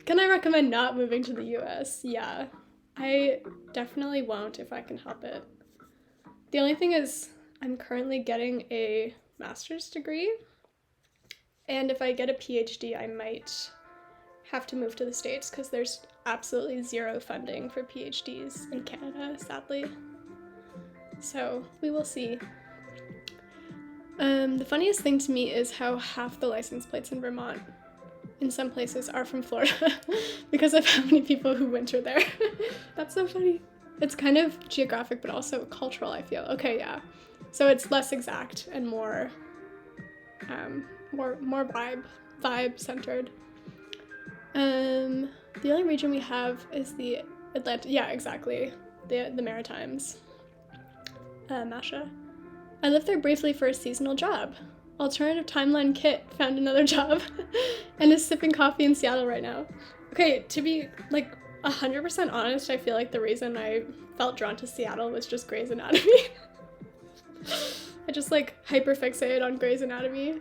Can I recommend not moving to the US? Yeah, I definitely won't if I can help it. The only thing is I'm currently getting a master's degree, and if I get a PhD, I might have to move to the States because there's absolutely zero funding for PhDs in Canada, sadly. So we will see. The funniest thing to me is how half the license plates in Vermont, in some places, are from Florida because of how many people who winter there. That's so funny. It's kind of geographic, but also cultural, I feel. Okay, yeah. So it's less exact and more vibe centered. The only region we have is the Atlantic. Yeah, exactly. The Maritimes. Masha. I lived there briefly for a seasonal job. Alternative Timeline Kit found another job and is sipping coffee in Seattle right now. Okay, to be like 100% honest, I feel like the reason I felt drawn to Seattle was just Grey's Anatomy. I just like hyperfixated on Grey's Anatomy.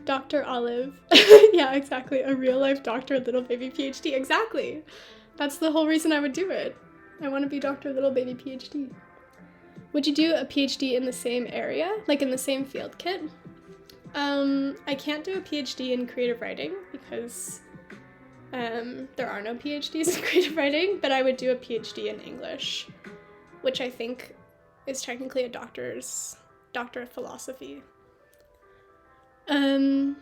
Dr. Olive. Yeah, exactly. A real life doctor, little baby PhD. Exactly. That's the whole reason I would do it. I want to be Dr. Little Baby PhD. Would you do a PhD in the same area? Like in the same field, Kit? I can't do a PhD in creative writing because there are no PhDs in creative writing, but I would do a PhD in English, which I think is technically a doctor of philosophy. Do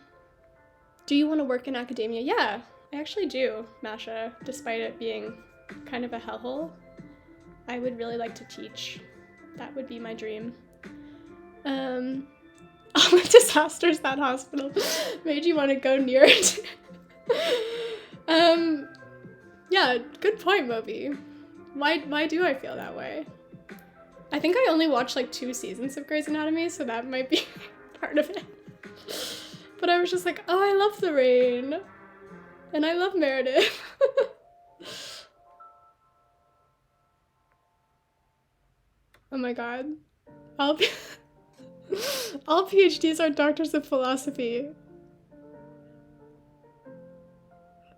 you want to work in academia? Yeah, I actually do, Masha, despite it being kind of a hellhole. I would really like to teach. That would be my dream. All the disasters that hospital made you want to go near it. Yeah, good point, Moby. Why do I feel that way? I think I only watched like 2 seasons of Grey's Anatomy, so that might be part of it. But I was just like, oh, I love the rain. And I love Meredith. Oh my god. All PhDs are doctors of philosophy.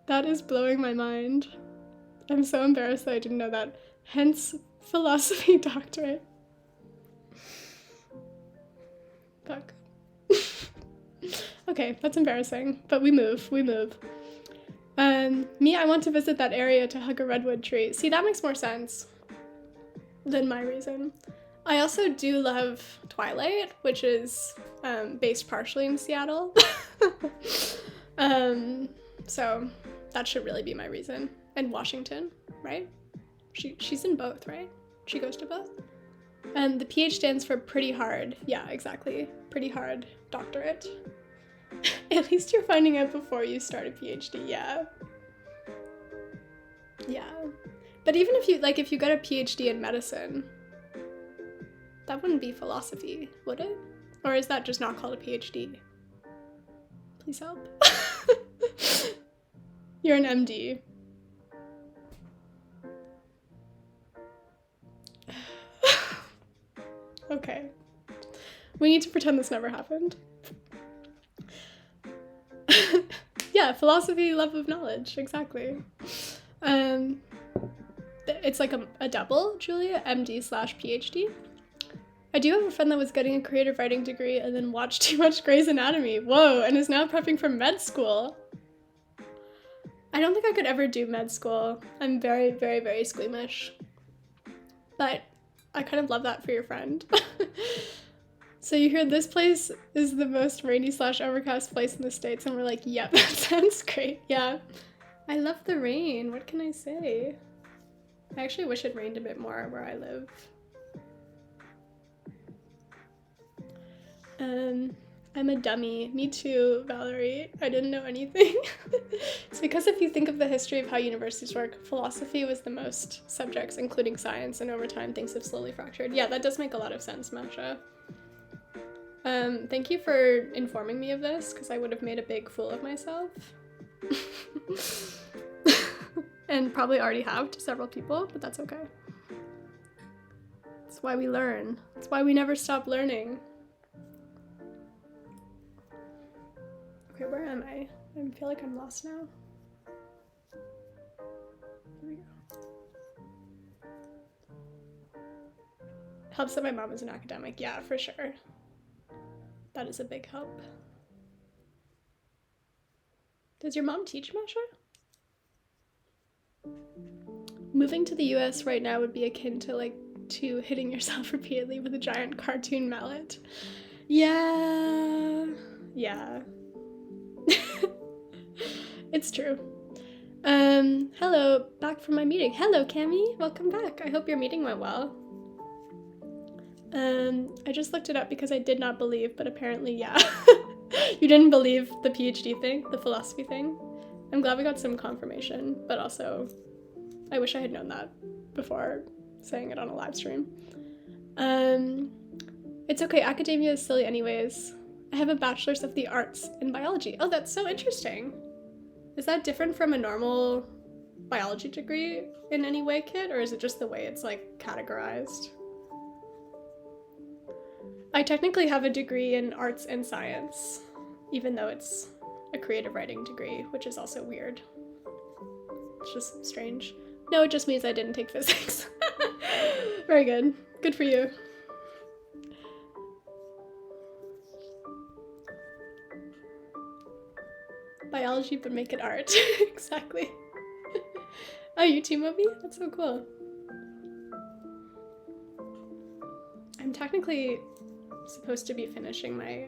That is blowing my mind. I'm so embarrassed that I didn't know that. Hence, philosophy doctorate. Fuck. Okay, that's embarrassing, but we move. Me, I want to visit that area to hug a redwood tree. See, that makes more sense. than my reason. I also do love Twilight, which is based partially in Seattle. So that should really be my reason. And Washington, right? She's in both, right? She goes to both. And the PH stands for pretty hard. Yeah, exactly. Pretty hard doctorate. At least you're finding out before you start a PhD, yeah. Yeah. But even if you got a PhD in medicine, that wouldn't be philosophy, would it? Or is that just not called a PhD? Please help. You're an MD. Okay. We need to pretend this never happened. Yeah, philosophy, love of knowledge, exactly. It's like a double, Julia, MD/PhD. I do have a friend that was getting a creative writing degree and then watched too much Grey's Anatomy. Whoa, and is now prepping for med school. I don't think I could ever do med school. I'm very, very, very squeamish. But I kind of love that for your friend. So you hear this place is the most rainy/overcast place in the States, and we're like, yep, that sounds great. Yeah. I love the rain. What can I say? I actually wish it rained a bit more where I live. I'm a dummy. Me too, Valerie. I didn't know anything. It's because if you think of the history of how universities work, philosophy was the most subjects, including science, and over time things have slowly fractured. Yeah, that does make a lot of sense, Masha. Thank you for informing me of this, because I would have made a big fool of myself. And probably already have to several people, but that's okay. That's why we learn. That's why we never stop learning. Okay, where am I? I feel like I'm lost now. Here we go. Helps that my mom is an academic. Yeah, for sure. That is a big help. Does your mom teach, Masha? Moving to the US right now would be akin to hitting yourself repeatedly with a giant cartoon mallet. Yeah. Yeah. It's true. Hello, back from my meeting. Hello, Cami. Welcome back. I hope your meeting went well. I just looked it up because I did not believe, but apparently, yeah. You didn't believe the PhD thing, the philosophy thing. I'm glad we got some confirmation, but also I wish I had known that before saying it on a live stream. It's okay, academia is silly anyways. I have a bachelor's of the arts in biology. Oh, that's so interesting. Is that different from a normal biology degree in any way, Kit? Or is it just the way it's categorized? I technically have a degree in arts and science, even though it's a creative writing degree, which is also weird. It's just strange. No, it just means I didn't take physics. Very good. Good for you. Biology, but make it art. Exactly. Oh, you too, Moby? That's so cool. I'm technically supposed to be finishing my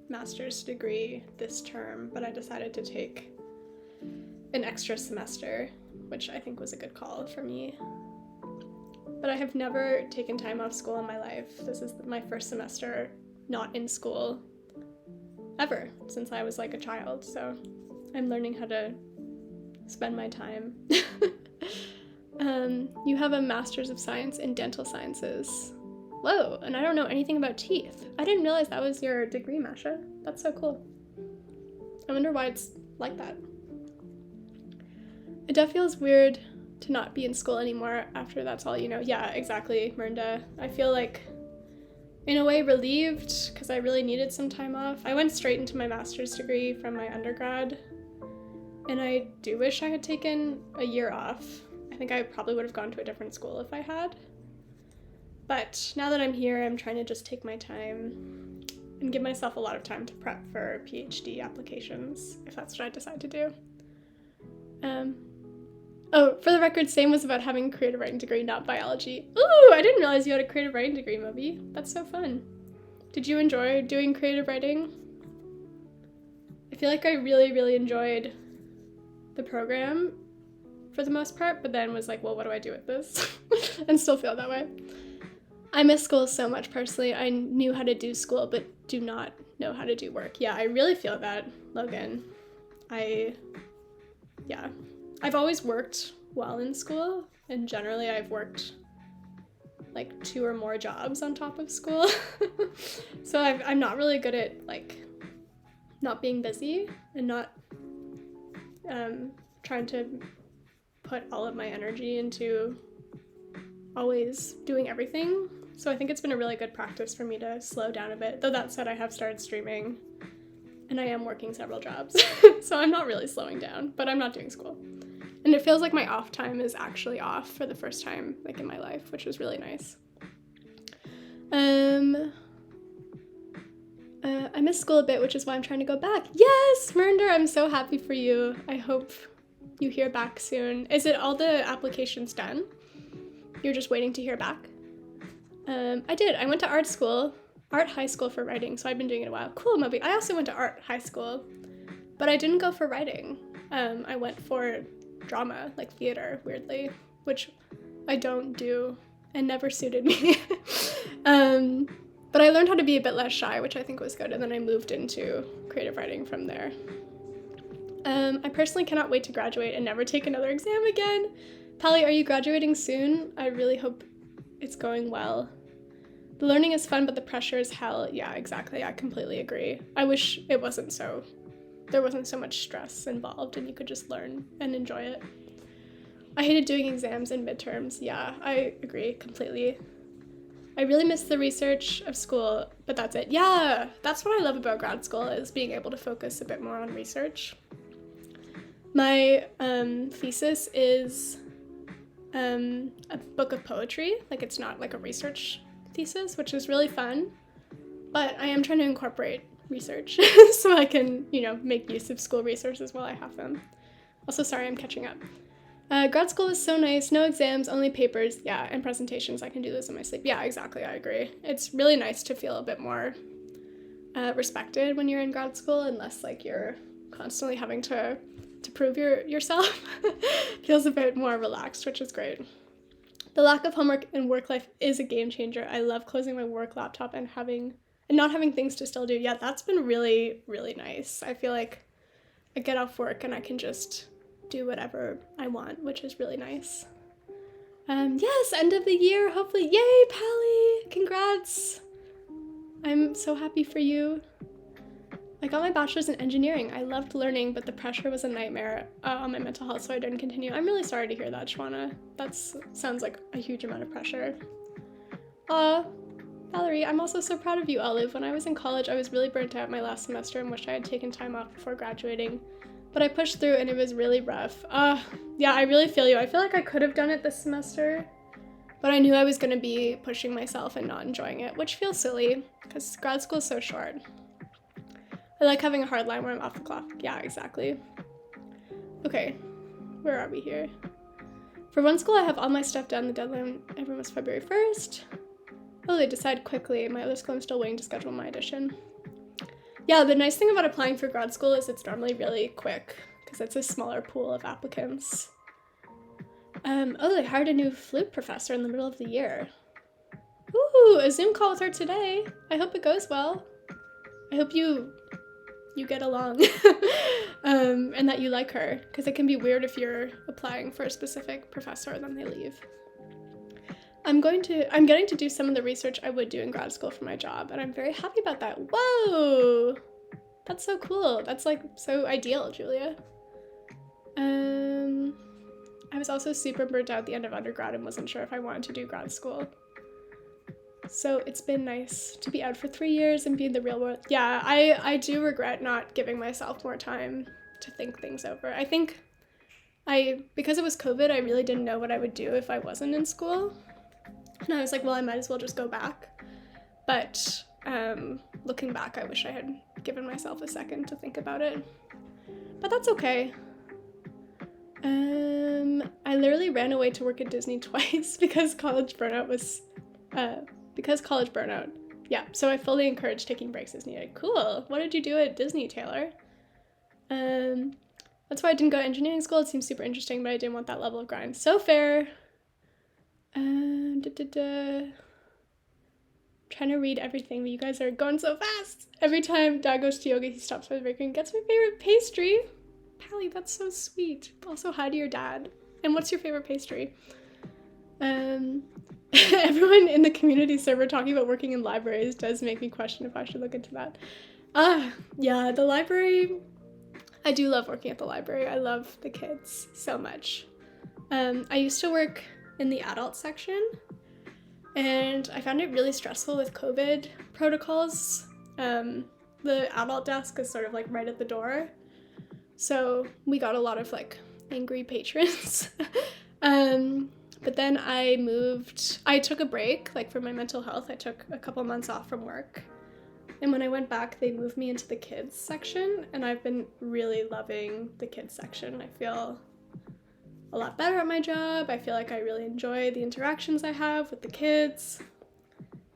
master's degree this term, but I decided to take an extra semester, which I think was a good call for me. But I have never taken time off school in my life. This is my first semester not in school ever since I was a child, so I'm learning how to spend my time. You have a master's of science in dental sciences. Whoa, and I don't know anything about teeth. I didn't realize that was your degree, Masha. That's so cool. I wonder why it's like that. It does feels weird to not be in school anymore after that's all you know. Yeah, exactly, Mernda. I feel in a way relieved because I really needed some time off. I went straight into my master's degree from my undergrad, and I do wish I had taken a year off. I think I probably would have gone to a different school if I had. But now that I'm here, I'm trying to just take my time and give myself a lot of time to prep for PhD applications, if that's what I decide to do. Oh, for the record, same was about having a creative writing degree, not biology. Ooh, I didn't realize you had a creative writing degree, Moby. That's so fun. Did you enjoy doing creative writing? I feel like I really, really enjoyed the program for the most part, but then was like, well, what do I do with this? And still feel that way. I miss school so much personally. I knew how to do school, but do not know how to do work. Yeah, I really feel that, Logan. I've always worked well in school, and generally I've worked like 2 or more jobs on top of school. So I'm not really good at like not being busy and not trying to put all of my energy into always doing everything. So I think it's been a really good practice for me to slow down a bit. Though that said, I have started streaming and I am working several jobs. So I'm not really slowing down, but I'm not doing school. And it feels like my off time is actually off for the first time like in my life, which is really nice. I miss school a bit, which is why I'm trying to go back. Yes, Merinder, I'm so happy for you. I hope you hear back soon. Is it all the applications done? You're just waiting to hear back? I did. I went to art high school for writing, so I've been doing it a while. Cool, Moby. I also went to art high school, but I didn't go for writing. I went for drama, like theater, weirdly, which I don't do and never suited me. But I learned how to be a bit less shy, which I think was good, and then I moved into creative writing from there. I personally cannot wait to graduate and never take another exam again. Pally, are you graduating soon? I really hope it's going well. The learning is fun, but the pressure is hell. Yeah, exactly. I completely agree. I wish it wasn't so. There wasn't so much stress involved and you could just learn and enjoy it. I hated doing exams and midterms. Yeah, I agree completely. I really miss the research of school, but that's it. Yeah, that's what I love about grad school, is being able to focus a bit more on research. My thesis is a book of poetry. Like, it's not like a research thesis, which is really fun, but I am trying to incorporate research so I can, make use of school resources while I have them. Also, sorry, I'm catching up. Grad school is so nice. No exams, only papers. Yeah, and presentations. I can do those in my sleep. Yeah, exactly. I agree. It's really nice to feel a bit more respected when you're in grad school, and less like you're constantly having to prove yourself. Feels a bit more relaxed, which is great. The lack of homework and work life is a game changer. I love closing my work laptop and not having things to still do. Yeah, that's been really, really nice. I feel like I get off work and I can just do whatever I want, which is really nice. Yes, end of the year, hopefully. Yay, Pally! Congrats! I'm so happy for you. I got my bachelor's in engineering. I loved learning, but the pressure was a nightmare on my mental health, so I didn't continue. I'm really sorry to hear that, Shwana. That sounds like a huge amount of pressure. Valerie, I'm also so proud of you, Olive. When I was in college, I was really burnt out my last semester and wished I had taken time off before graduating. But I pushed through and it was really rough. Yeah, I really feel you. I feel like I could have done it this semester, but I knew I was going to be pushing myself and not enjoying it, which feels silly because grad school is so short. I like having a hard line where I'm off the clock. Yeah, exactly. Okay, where are we here? For one school, I have all my stuff done. The deadline, everyone, was February 1st. Oh, they decide quickly. My other school, I'm still waiting to schedule my audition. Yeah, the nice thing about applying for grad school is it's normally really quick because it's a smaller pool of applicants. They hired a new flute professor in the middle of the year. Ooh, a Zoom call with her today. I hope it goes well. I hope you get along and that you like her, because it can be weird if you're applying for a specific professor and then they leave. I'm getting to do some of the research I would do in grad school for my job, and I'm very happy about that. Whoa! That's so cool. That's like so ideal, Julia. I was also super burnt out at the end of undergrad and wasn't sure if I wanted to do grad school. So it's been nice to be out for 3 years and be in the real world. Yeah, I do regret not giving myself more time to think things over. I think because it was COVID, I really didn't know what I would do if I wasn't in school. And I was like, well, I might as well just go back. But looking back, I wish I had given myself a second to think about it. But that's okay. I literally ran away to work at Disney twice because college burnout. Yeah, so I fully encourage taking breaks as needed. Cool. What did you do at Disney, Taylor? That's why I didn't go to engineering school. It seems super interesting, but I didn't want that level of grind. So fair. Trying to read everything, but you guys are going so fast. Every time Dad goes to yoga, he stops by the bakery and gets my favorite pastry. Pally, that's so sweet. Also, hi to your dad. And what's your favorite pastry? Everyone in the community server talking about working in libraries does make me question if I should look into that. Yeah, the library. I do love working at the library. I love the kids so much. I used to work in the adult section, and I found it really stressful with COVID protocols. The adult desk is sort of like right at the door, so we got a lot of like angry patrons. But then I took a break, like for my mental health. I took a couple months off from work. And when I went back, they moved me into the kids section, and I've been really loving the kids section. I feel a lot better at my job. I feel like I really enjoy the interactions I have with the kids.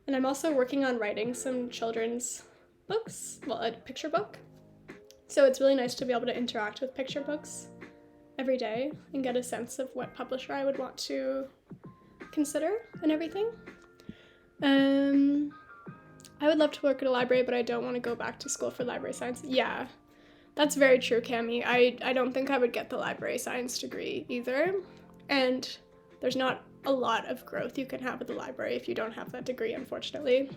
And I'm also working on writing some children's books, well, a picture book. So it's really nice to be able to interact with picture books every day and get a sense of what publisher I would want to consider and everything. I would love to work at a library, but I don't want to go back to school for library science. Yeah, that's very true, Cami. I don't think I would get the library science degree either. And there's not a lot of growth you can have at the library if you don't have that degree, unfortunately.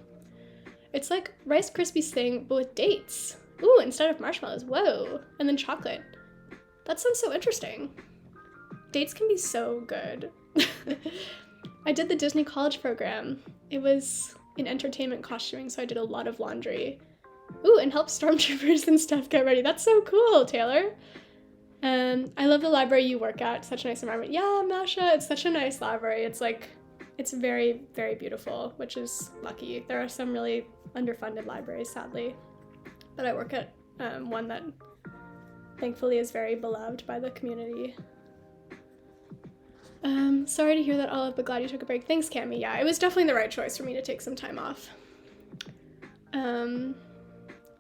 It's like Rice Krispies thing, but with dates. Ooh, instead of marshmallows. Whoa. And then chocolate. That sounds so interesting. Dates can be so good. I did the Disney College program. It was in entertainment costuming, so I did a lot of laundry. Ooh, and helped stormtroopers and stuff get ready. That's so cool, Taylor. I love the library you work at. Such a nice environment. Yeah, Masha, it's such a nice library. It's very, very beautiful, which is lucky. There are some really underfunded libraries, sadly. But I work at one that thankfully is very beloved by the community. Sorry to hear that, Olive, but glad you took a break. Thanks, Cami. Yeah, it was definitely the right choice for me to take some time off.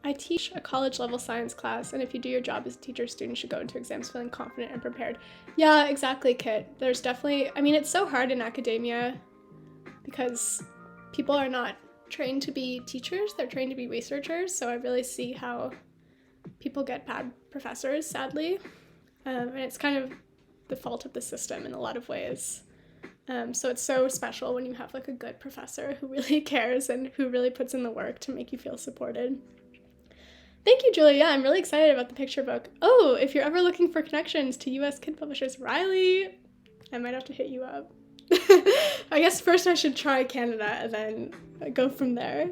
I teach a college-level science class, and if you do your job as a teacher, students should go into exams feeling confident and prepared. Yeah, exactly, Kit. There's definitely, it's so hard in academia because people are not trained to be teachers, they're trained to be researchers, so I really see how people get bad professors, sadly. And it's kind of the fault of the system in a lot of ways. So it's so special when you have like a good professor who really cares and who really puts in the work to make you feel supported. Thank you, Julia. Yeah, I'm really excited about the picture book. Oh, if you're ever looking for connections to US kid publishers, Riley, I might have to hit you up. I guess first I should try Canada and then go from there.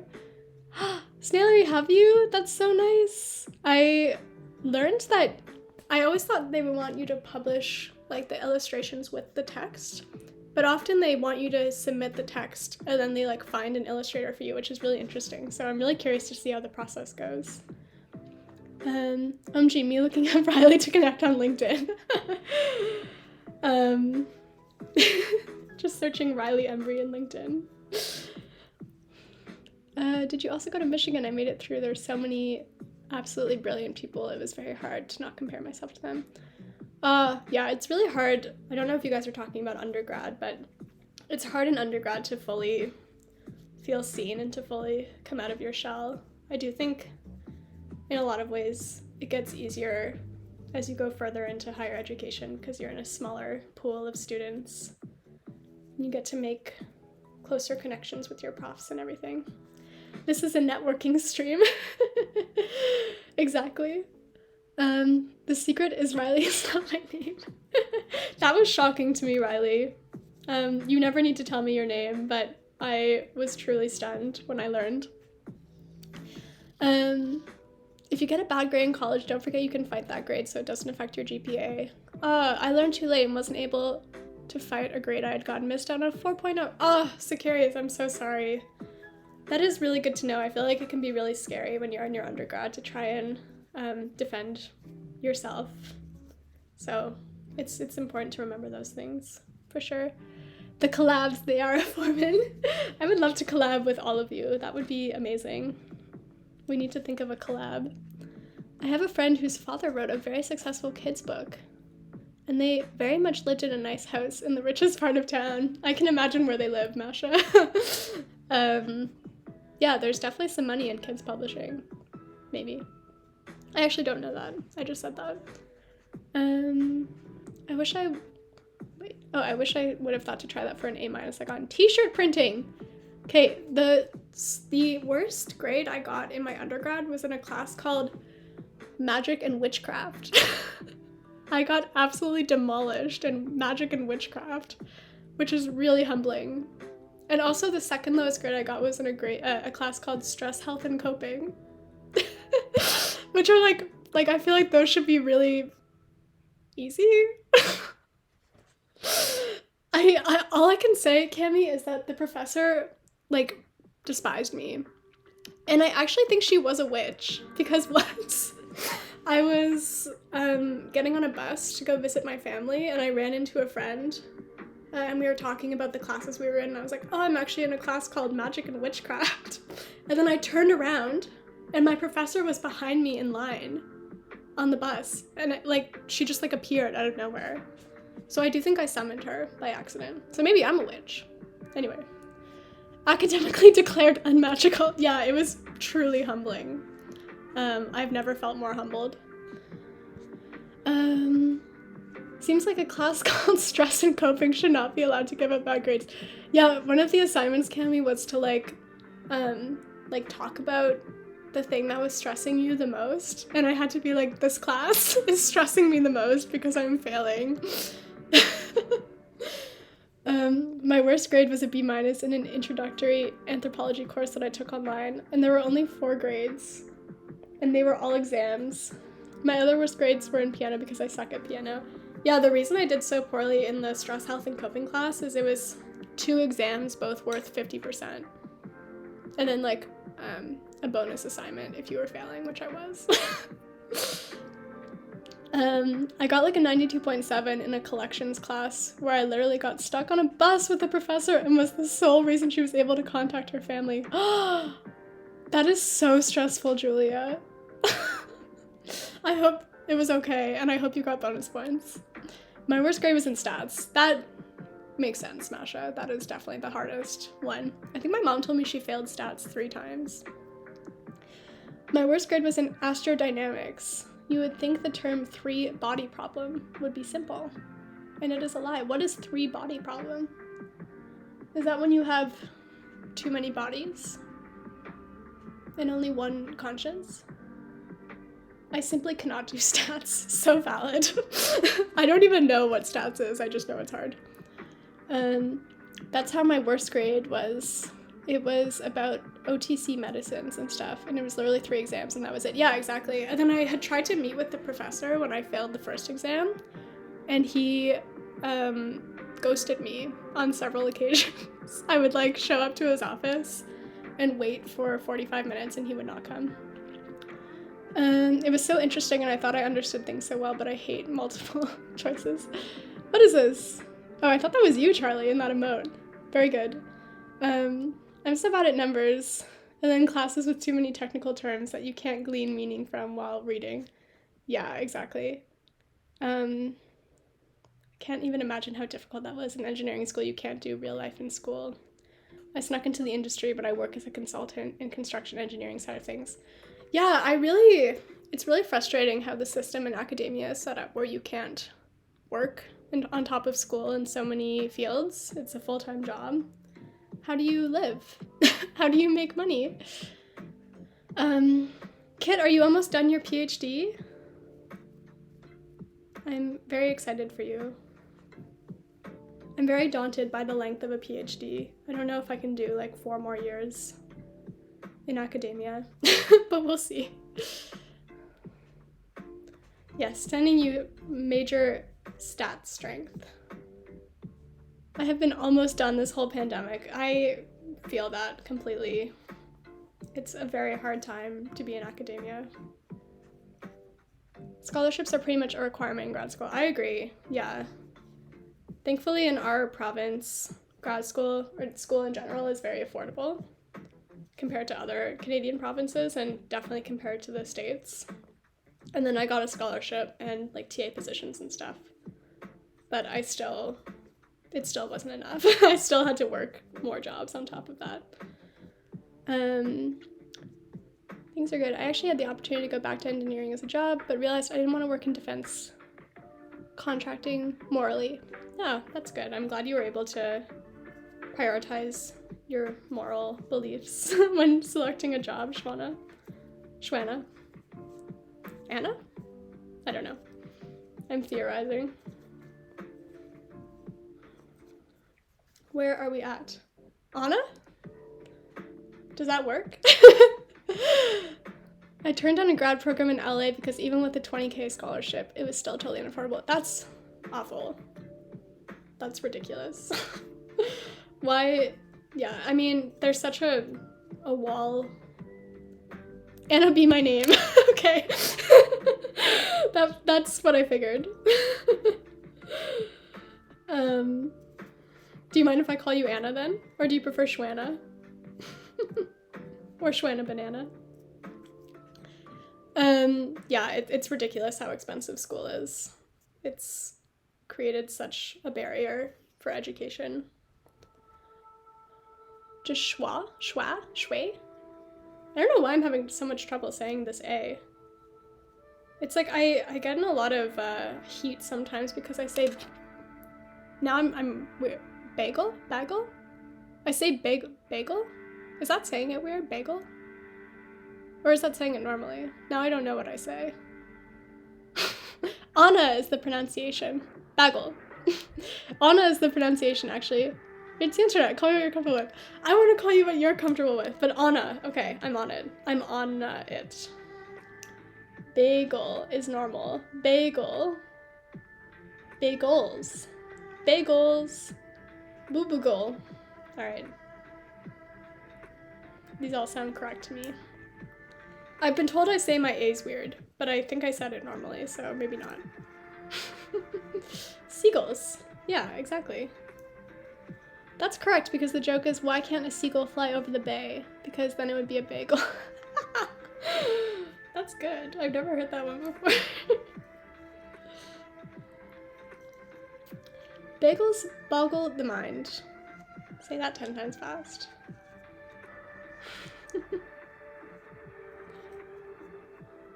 Snailery, have you? That's so nice. I learned that I always thought they would want you to publish like the illustrations with the text, but often they want you to submit the text and then they like find an illustrator for you, which is really interesting. So I'm really curious to see how the process goes. Jamie looking up Riley to connect on LinkedIn. Just searching Riley Embry in LinkedIn. Did you also go to Michigan? I made it through. There's so many absolutely brilliant people. It was very hard to not compare myself to them. Yeah, it's really hard. I don't know if you guys are talking about undergrad, but it's hard in undergrad to fully feel seen and to fully come out of your shell. I do think in a lot of ways it gets easier as you go further into higher education because you're in a smaller pool of students. You get to make closer connections with your profs and everything. This is a networking stream. Exactly. The secret is Riley is not my name. That was shocking to me, Riley. You never need to tell me your name, but I was truly stunned when I learned. If you get a bad grade in college, don't forget you can fight that grade so it doesn't affect your GPA. I learned too late and wasn't able to fight a grade I had gotten, missed out on a 4.0. Sicarius, I'm so sorry. That is really good to know. I feel like it can be really scary when you're in your undergrad to try and defend yourself. So It's important to remember those things, for sure. The collabs, they are forming. I would love to collab with all of you. That would be amazing. We need to think of a collab. I have a friend whose father wrote a very successful kids book, and they very much lived in a nice house in the richest part of town. I can imagine where they live, Masha. Yeah, there's definitely some money in kids publishing. Maybe. I actually don't know that. I just said that. I wish I would have thought to try that for an A- I got in t-shirt printing. Okay, the worst grade I got in my undergrad was in a class called Magic and Witchcraft. I got absolutely demolished in Magic and Witchcraft, which is really humbling. And also the second lowest grade I got was in a class called Stress, Health, and Coping, which are like I feel like those should be really easy. All I can say, Cami, is that the professor like despised me, and I actually think she was a witch, because once I was getting on a bus to go visit my family, and I ran into a friend, and we were talking about the classes we were in, and I was like, oh, I'm actually in a class called Magic and Witchcraft. And then I turned around, and my professor was behind me in line on the bus, and she just appeared out of nowhere. So I do think I summoned her by accident. So maybe I'm a witch. Anyway. Academically declared unmagical. Yeah, it was truly humbling. I've never felt more humbled. Seems like a class called Stress and Coping should not be allowed to give up bad grades. Yeah, one of the assignments, Cami, was to talk about the thing that was stressing you the most. And I had to be like, this class is stressing me the most because I'm failing. My worst grade was a B- in an introductory anthropology course that I took online, and there were only 4 grades, and they were all exams. My other worst grades were in piano because I suck at piano. Yeah, the reason I did so poorly in the Stress, Health, and Coping class is it was 2 exams, both worth 50%. And then a bonus assignment if you were failing, which I was. I got a 92.7 in a collections class where I literally got stuck on a bus with the professor and was the sole reason she was able to contact her family. That is so stressful, Julia. I hope it was okay, and I hope you got bonus points. My worst grade was in stats. That makes sense, Masha. That is definitely the hardest one. I think my mom told me she failed stats 3 times. My worst grade was in astrodynamics. You would think the term 3-body problem would be simple, and it is a lie. What is 3-body problem? Is that when you have too many bodies and only one conscience? I simply cannot do stats. So valid. I don't even know what stats is. I just know it's hard. That's how my worst grade was. It was about OTC medicines and stuff, and it was literally 3 exams, and that was it. Yeah, exactly. And then I had tried to meet with the professor when I failed the first exam, and he ghosted me on several occasions. I would show up to his office and wait for 45 minutes, and he would not come. It was so interesting, and I thought I understood things so well, but I hate multiple choices. What is this? Oh, I thought that was you, Charlie, in that emote. Very good. I'm so bad at numbers, and then classes with too many technical terms that you can't glean meaning from while reading. Yeah, exactly. Can't even imagine how difficult that was in engineering school. You can't do real life in school. I snuck into the industry, but I work as a consultant in construction engineering side of things. Yeah, it's really frustrating how the system in academia is set up where you can't work on top of school in so many fields. It's a full-time job. How do you live? How do you make money? Kit, are you almost done your PhD? I'm very excited for you. I'm very daunted by the length of a PhD. I don't know if I can do 4 more years in academia, but we'll see. Yes, sending you major stat strength. I have been almost done this whole pandemic. I feel that completely. It's a very hard time to be in academia. Scholarships are pretty much a requirement in grad school. I agree, yeah. Thankfully in our province, grad school, or school in general, is very affordable compared to other Canadian provinces and definitely compared to the States. And then I got a scholarship and like TA positions and stuff. But it still wasn't enough. I still had to work more jobs on top of that. Things are good. I actually had the opportunity to go back to engineering as a job, but realized I didn't want to work in defense contracting morally. Yeah, that's good. I'm glad you were able to prioritize your moral beliefs when selecting a job, Shwana. Anna? I don't know. I'm theorizing. Where are we at? Anna? Does that work? I turned down a grad program in LA because even with the $20,000 scholarship, it was still totally unaffordable. That's awful. That's ridiculous. Why? Yeah, I mean, there's such a wall. Anna, be my name. Okay. That's what I figured. Do you mind if I call you Anna then? Or do you prefer Shwana? Or Shwana Banana? Yeah, it's ridiculous how expensive school is. It's created such a barrier for education. Just schwa? Shui? I don't know why I'm having so much trouble saying this A. It's like I get in a lot of heat sometimes because I say... Now I'm weird. Bagel? I say bagel? Is that saying it weird? Bagel? Or is that saying it normally? Now I don't know what I say. Anna is the pronunciation. Bagel. Anna is the pronunciation, actually. It's the internet. Call me what you're comfortable with. I want to call you what you're comfortable with, but Anna. Okay, I'm on it. I'm on it. Bagel is normal. Bagel. Bagels. Bagels. Boo-boo-gol. Alright. These all sound correct to me. I've been told I say my A's weird, but I think I said it normally, so maybe not. Seagulls. Yeah, exactly. That's correct, because the joke is, why can't a seagull fly over the bay? Because then it would be a bagel. That's good. I've never heard that one before. Bagels boggle the mind. Say that 10 times fast.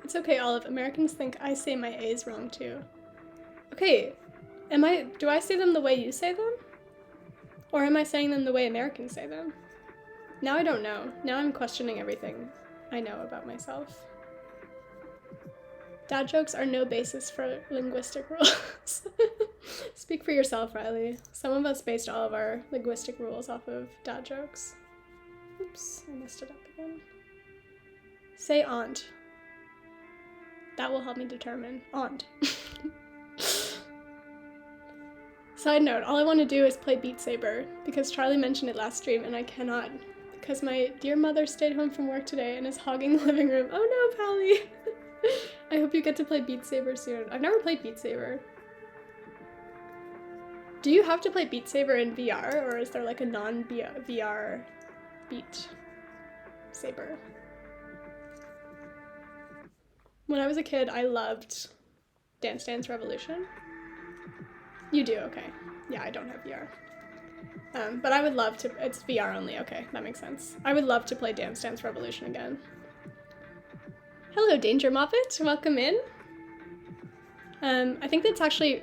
It's okay, Olive. Americans think I say my A's wrong too. Okay, do I say them the way you say them? Or am I saying them the way Americans say them? Now I don't know. Now I'm questioning everything I know about myself. Dad jokes are no basis for linguistic rules. Speak for yourself, Riley. Some of us based all of our linguistic rules off of dad jokes. Oops, I messed it up again. Say aunt. That will help me determine. Aunt. Side note, all I want to do is play Beat Saber, because Charlie mentioned it last stream and I cannot, because my dear mother stayed home from work today and is hogging the living room. Oh no, Pally! I hope you get to play Beat Saber soon. I've never played Beat Saber. Do you have to play Beat Saber in VR, or is there like a non-VR Beat Saber? When I was a kid, I loved Dance Dance Revolution. You do, okay. Yeah, I don't have VR. But I would love to, it's VR only, okay, that makes sense. I would love to play Dance Dance Revolution again. Hello, Danger Moppet, welcome in. I think that's actually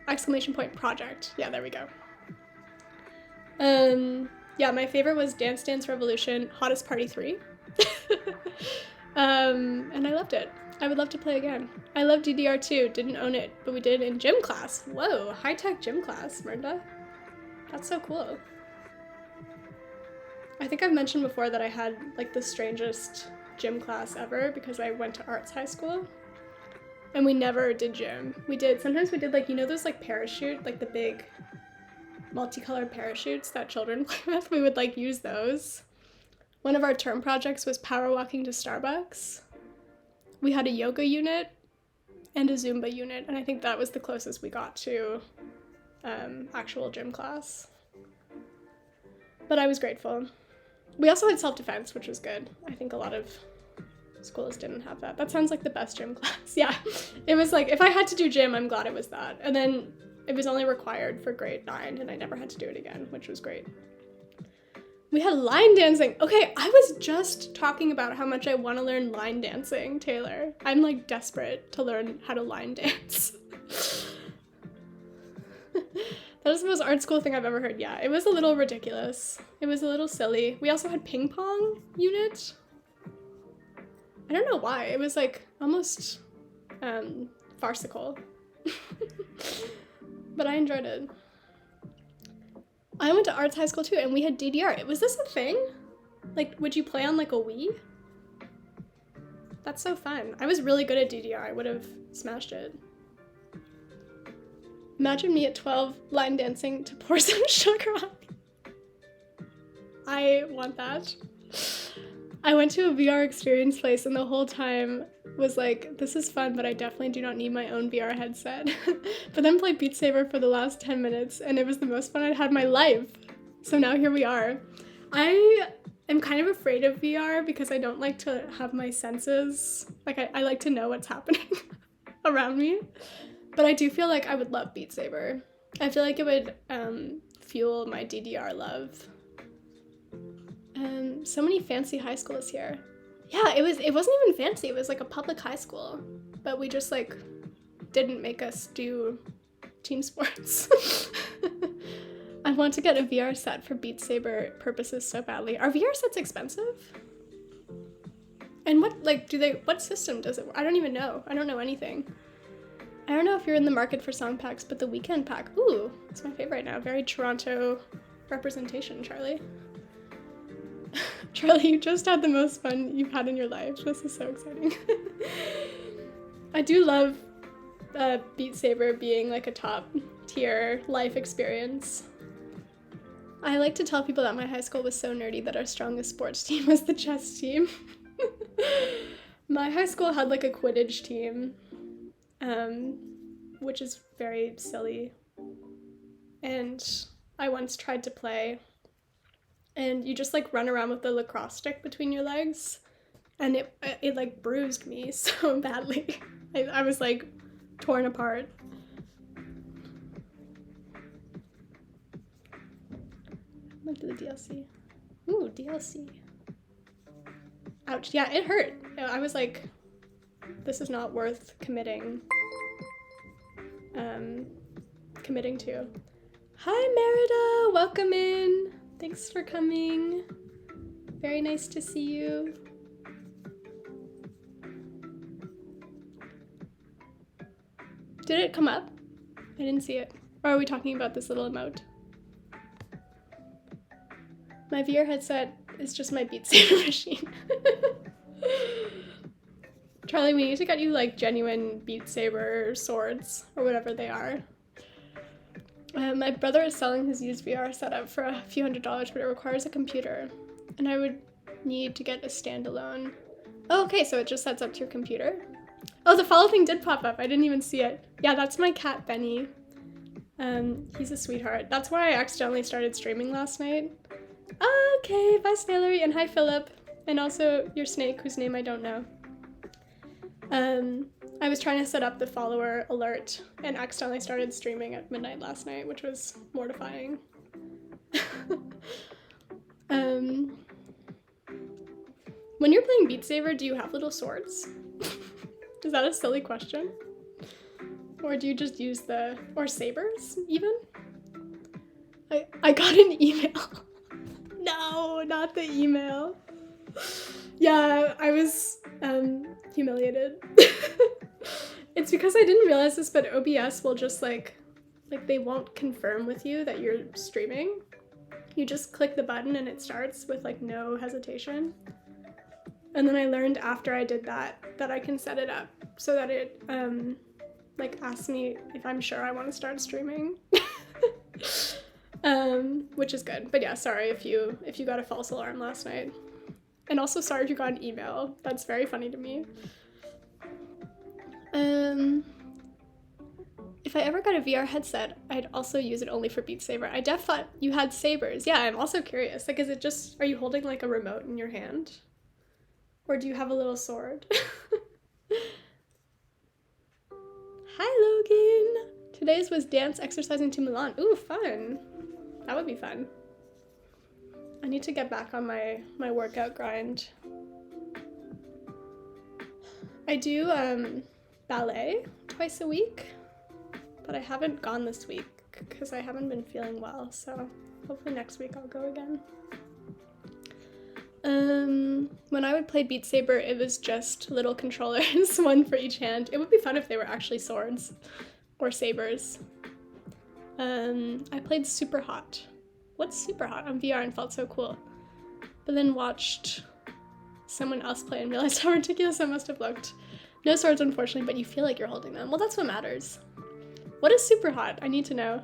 exclamation point project. Yeah, there we go. Yeah, my favorite was Dance Dance Revolution, Hottest Party 3. And I loved it. I would love to play again. I love DDR2, didn't own it, but we did in gym class. Whoa, high-tech gym class, Merinda. That's so cool. I think I've mentioned before that I had like the strangest gym class ever because I went to arts high school. And we never did gym. Sometimes we did like, you know those like parachute, like the big multicolored parachutes that children play with? We would like use those. One of our term projects was power walking to Starbucks. We had a yoga unit. and a Zumba unit, and I think that was the closest we got to actual gym class. But I was grateful. We also had self-defense, which was good. I think a lot of schools didn't have that. That sounds like the best gym class. Yeah, it was like, if I had to do gym, I'm glad it was that. And then it was only required for grade 9, and I never had to do it again, which was great. We had line dancing. Okay, I was just talking about how much I want to learn line dancing, Taylor. I'm like desperate to learn how to line dance. That is the most art school thing I've ever heard. Yeah, it was a little ridiculous. It was a little silly. We also had ping pong unit. I don't know why. It was like almost farcical. But I enjoyed it. I went to arts high school too, and we had DDR. Was this a thing? Like, would you play on like a Wii? That's so fun. I was really good at DDR. I would have smashed it. Imagine me at 12 line dancing to Pour Some Sugar on Me. I want that. I went to a VR experience place and the whole time was like, this is fun, but I definitely do not need my own VR headset. But then played Beat Saber for the last 10 minutes and it was the most fun I'd had in my life. So now here we are. I am kind of afraid of VR because I don't like to have my senses, like I like to know what's happening around me. But I do feel like I would love Beat Saber. I feel like it would fuel my DDR love. So many fancy high schools here. Yeah, it wasn't even fancy. It was like a public high school, but we just like didn't make us do team sports. I want to get a VR set for Beat Saber purposes so badly. Are VR sets expensive? And what system does it work? I don't even know. I don't know anything. I don't know if you're in the market for song packs, but the weekend pack, ooh, it's my favorite right now. Very Toronto representation, Charlie. Charlie, you just had the most fun you've had in your life. This is so exciting. I do love Beat Saber being like a top tier life experience. I like to tell people that my high school was so nerdy that our strongest sports team was the chess team. My high school had like a Quidditch team, which is very silly. And I once tried to play, and you just like run around with the lacrosse stick between your legs, and it like bruised me so badly. I was like torn apart. Look at the DLC. Ooh, DLC. Ouch. Yeah, it hurt. I was like, this is not worth committing to. Hi, Merida! Welcome in! Thanks for coming. Very nice to see you. Did it come up? I didn't see it. Or are we talking about this little emote? My VR headset is just my Beat Saber machine. Charlie, we need to get you like genuine Beat Saber swords or whatever they are. My brother is selling his used VR setup for a few $100s, but it requires a computer, and I would need to get a standalone. Oh, okay, so it just sets up to your computer. Oh, the follow thing did pop up. I didn't even see it. Yeah, that's my cat, Benny. He's a sweetheart. That's why I accidentally started streaming last night. Okay, bye, Snailery, and hi, Philip, and also your snake, whose name I don't know. I was trying to set up the follower alert and accidentally started streaming at midnight last night, which was mortifying. When you're playing Beat Saber, do you have little swords? Is that a silly question? Or do you just use or sabers, even? I got an email. No, not the email. Yeah, I was humiliated. It's because I didn't realize this, but OBS will just like they won't confirm with you that you're streaming. You just click the button and it starts with like no hesitation. And then I learned after I did that I can set it up so that it like asks me if I'm sure I want to start streaming. Which is good. But yeah, sorry if you got a false alarm last night. And also sorry if you got an email. That's very funny to me. If I ever got a VR headset, I'd also use it only for Beat Saber. I def thought you had sabers. Yeah, I'm also curious. Like, is it just, are you holding like a remote in your hand? Or do you have a little sword? Hi, Logan! Today's was dance exercising to Milan. Ooh, fun. That would be fun. I need to get back on my workout grind. I do ballet twice a week, but I haven't gone this week because I haven't been feeling well, so hopefully next week I'll go again. When I would play Beat Saber, it was just little controllers, one for each hand. It would be fun if they were actually swords or sabers. I played Super Hot. What's Super Hot on VR and felt so cool. But then watched someone else play and realized how ridiculous I must have looked. No swords, unfortunately, but you feel like you're holding them. Well, that's what matters. What is Super Hot? I need to know.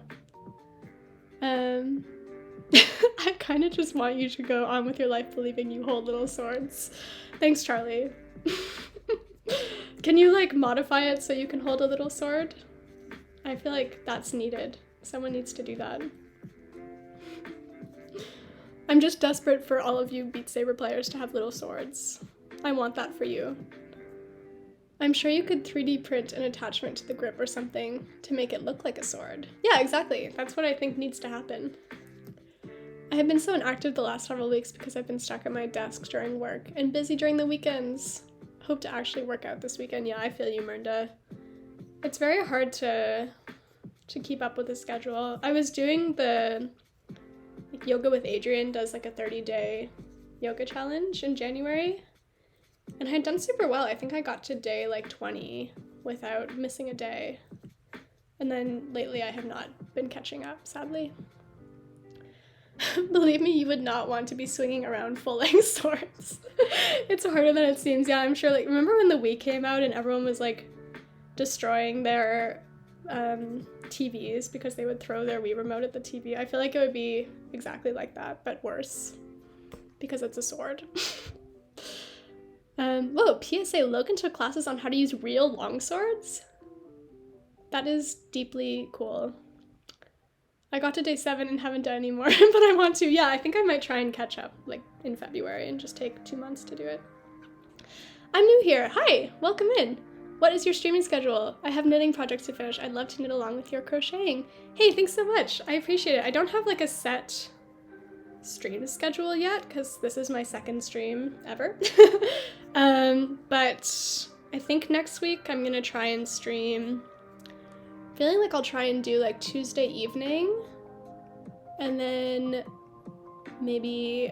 I kind of just want you to go on with your life believing you hold little swords. Thanks, Charlie. Can you, like, modify it so you can hold a little sword? I feel like that's needed. Someone needs to do that. I'm just desperate for all of you Beat Saber players to have little swords. I want that for you. I'm sure you could 3D print an attachment to the grip or something to make it look like a sword. Yeah, exactly. That's what I think needs to happen. I have been so inactive the last several weeks because I've been stuck at my desk during work and busy during the weekends. Hope to actually work out this weekend. Yeah, I feel you, Myrnda. It's very hard to keep up with the schedule. I was doing the Yoga with Adrian does like a 30-day yoga challenge in January, and I had done super well. I think I got to day like 20 without missing a day, and then lately I have not been catching up, sadly. Believe me, you would not want to be swinging around full-length swords. It's harder than it seems. Yeah, I'm sure. Like, remember when the Wii came out and everyone was like destroying their TVs because they would throw their Wii remote at the TV? I feel like it would be exactly like that, but worse because it's a sword. Whoa, PSA, Logan took classes on how to use real longswords? That is deeply cool. I got to day 7 and haven't done any more, but I want to. Yeah, I think I might try and catch up like in February and just take 2 months to do it. I'm new here. Hi, welcome in. What is your streaming schedule? I have knitting projects to finish. I'd love to knit along with your crocheting. Hey, thanks so much. I appreciate it. I don't have like a set stream schedule yet because this is my second stream ever. But I think next week I'm gonna try and stream. Feeling like I'll try and do like Tuesday evening and then maybe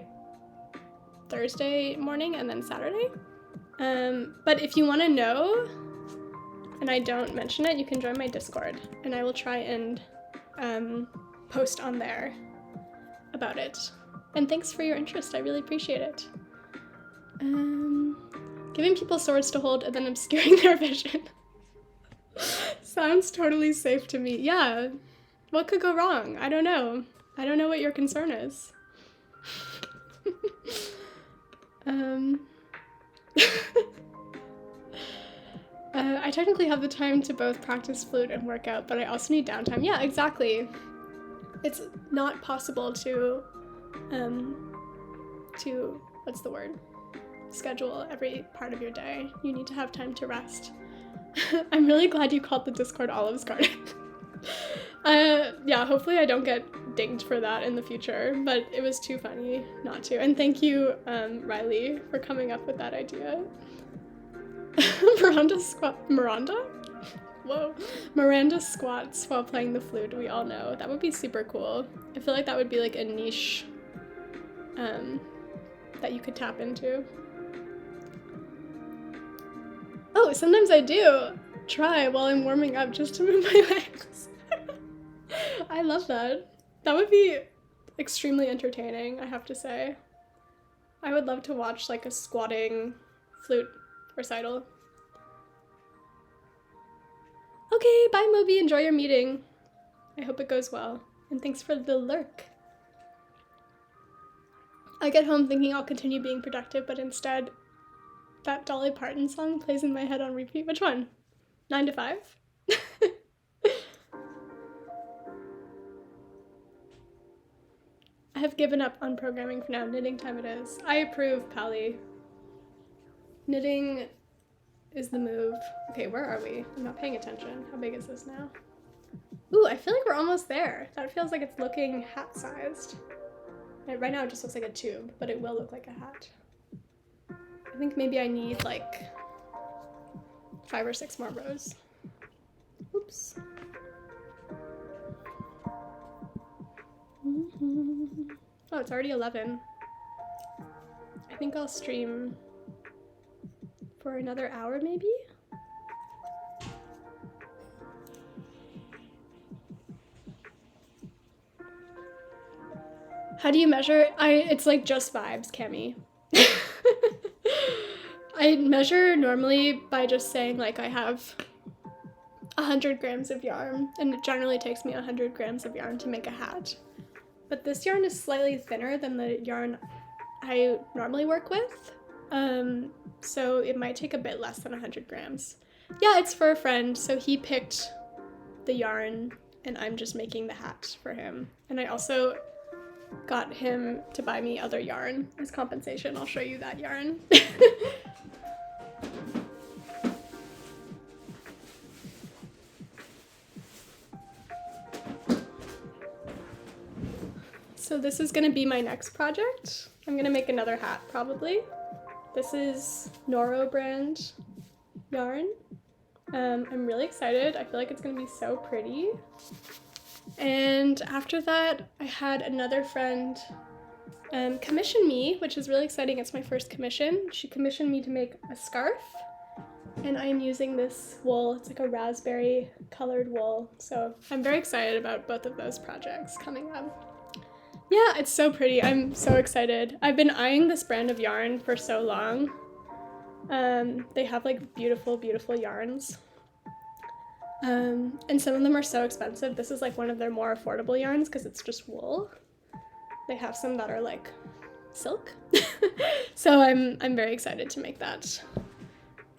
Thursday morning and then Saturday. But if you want to know and I don't mention it, you can join my Discord and I will try and post on there about it. And thanks for your interest. I really appreciate it. Giving people swords to hold and then obscuring their vision. Sounds totally safe to me. Yeah. What could go wrong? I don't know. I don't know what your concern is. I technically have the time to both practice flute and work out, but I also need downtime. Yeah, exactly. It's not possible to what's the word? Schedule every part of your day. You need to have time to rest. I'm really glad you called the Discord Olive's Garden. Yeah, hopefully I don't get dinged for that in the future, but it was too funny not to. And thank you, Riley, for coming up with that idea. Miranda? Whoa. Miranda squats while playing the flute, we all know. That would be super cool. I feel like that would be like a niche that you could tap into. Oh, sometimes I do try while I'm warming up just to move my legs. I love that. That would be extremely entertaining, I have to say. I would love to watch like a squatting flute recital. Okay, bye Moby, enjoy your meeting. I hope it goes well. And thanks for the lurk. I get home thinking I'll continue being productive, but instead that Dolly Parton song plays in my head on repeat. Which one? 9 to 5? I have given up on programming for now. Knitting time it is. I approve, Pally. Knitting is the move. Okay, where are we? I'm not paying attention. How big is this now? Ooh, I feel like we're almost there. That feels like it's looking hat-sized. Right now it just looks like a tube, but it will look like a hat. I think maybe I need like 5 or 6 more rows. Oops. Oh, it's already 11. I think I'll stream for another hour maybe? How do you measure? It's like just vibes, Cami. I measure normally by just saying like I have 100 grams of yarn, and it generally takes me 100 grams of yarn to make a hat. But this yarn is slightly thinner than the yarn I normally work with, so it might take a bit less than 100 grams. Yeah, it's for a friend, so he picked the yarn, and I'm just making the hat for him. And I also got him to buy me other yarn as compensation. I'll show you that yarn. So this is gonna be my next project. I'm gonna make another hat probably. This is Noro brand yarn. I'm really excited. I feel like it's gonna be so pretty. And after that, I had another friend commission me, which is really exciting. It's my first commission. She commissioned me to make a scarf, and I am using this wool. It's like a raspberry colored wool. So I'm very excited about both of those projects coming up. Yeah, it's so pretty. I'm so excited. I've been eyeing this brand of yarn for so long. They have like beautiful, beautiful yarns. And some of them are so expensive. This is like one of their more affordable yarns because it's just wool. They have some that are like silk. So I'm very excited to make that.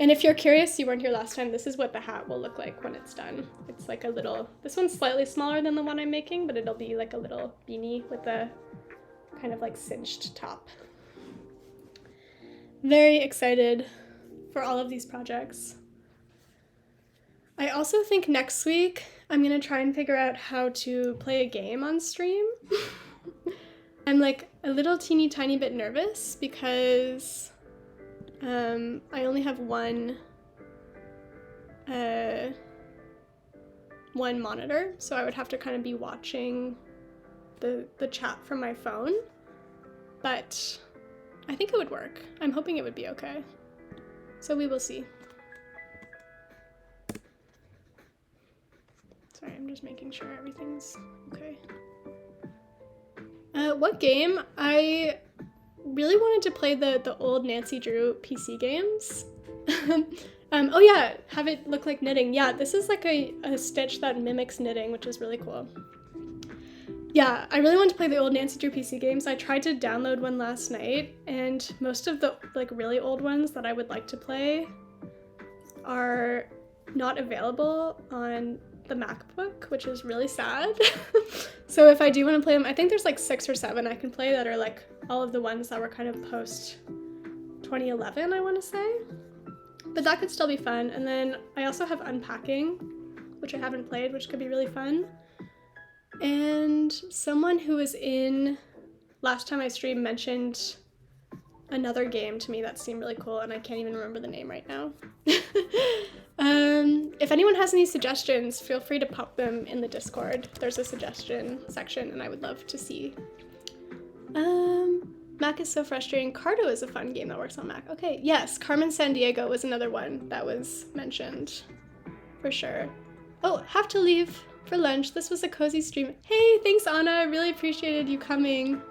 And if you're curious, you weren't here last time, this is what the hat will look like when it's done. It's like a little, this one's slightly smaller than the one I'm making, but it'll be like a little beanie with a kind of like cinched top. Very excited for all of these projects. I also think next week I'm gonna try and figure out how to play a game on stream. I'm like a little teeny tiny bit nervous because I only have one monitor, so I would have to kind of be watching the chat from my phone, but I think it would work. I'm hoping it would be okay. So we will see. Sorry, I'm just making sure everything's okay. What game? I really wanted to play the old Nancy Drew PC games. Oh yeah, have it look like knitting. Yeah, this is like a stitch that mimics knitting, which is really cool. Yeah, I really want to play the old Nancy Drew PC games. I tried to download one last night, and most of the like really old ones that I would like to play are not available on the MacBook, which is really sad. So if I do want to play them, I think there's like 6 or 7 I can play that are like all of the ones that were kind of post 2011, I want to say. But that could still be fun. And then I also have Unpacking, which I haven't played, which could be really fun. And someone who was in last time I streamed mentioned another game to me that seemed really cool, and I can't even remember the name right now. If anyone has any suggestions, feel free to pop them in the Discord. There's a suggestion section, and I would love to see. Mac is so frustrating. Cardo is a fun game that works on Mac. Okay, yes, Carmen Sandiego was another one that was mentioned, for sure. Oh, have to leave for lunch. This was a cozy stream. Hey, thanks, Anna. I really appreciated you coming.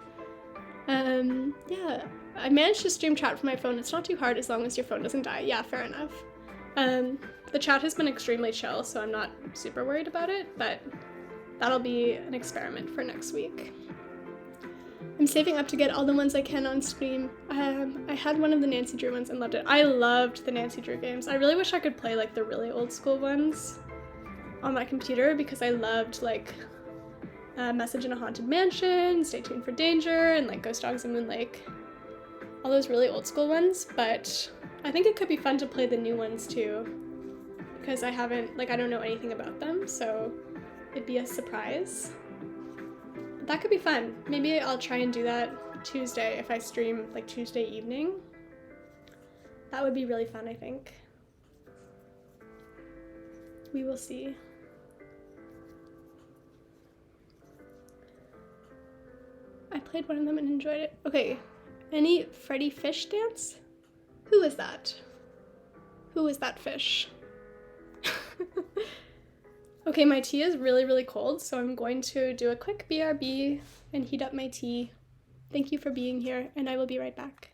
Yeah, I managed to stream chat from my phone. It's not too hard as long as your phone doesn't die. Yeah, fair enough. The chat has been extremely chill, so I'm not super worried about it, but that'll be an experiment for next week. I'm saving up to get all the ones I can on stream. I had one of the Nancy Drew ones and loved it. I loved the Nancy Drew games. I really wish I could play like the really old school ones on my computer because I loved like Message in a Haunted Mansion, Stay Tuned for Danger, and like Ghost Dogs and Moon Lake. All those really old school ones, but I think it could be fun to play the new ones too because I don't know anything about them, so it'd be a surprise. But that could be fun. Maybe I'll try and do that Tuesday if I stream like Tuesday evening. That would be really fun, I think. We will see. I played one of them and enjoyed it. Okay, any Freddy Fish dance? Who is that? Who is that fish? Okay, my tea is really, really cold, so I'm going to do a quick BRB and heat up my tea. Thank you for being here, and I will be right back.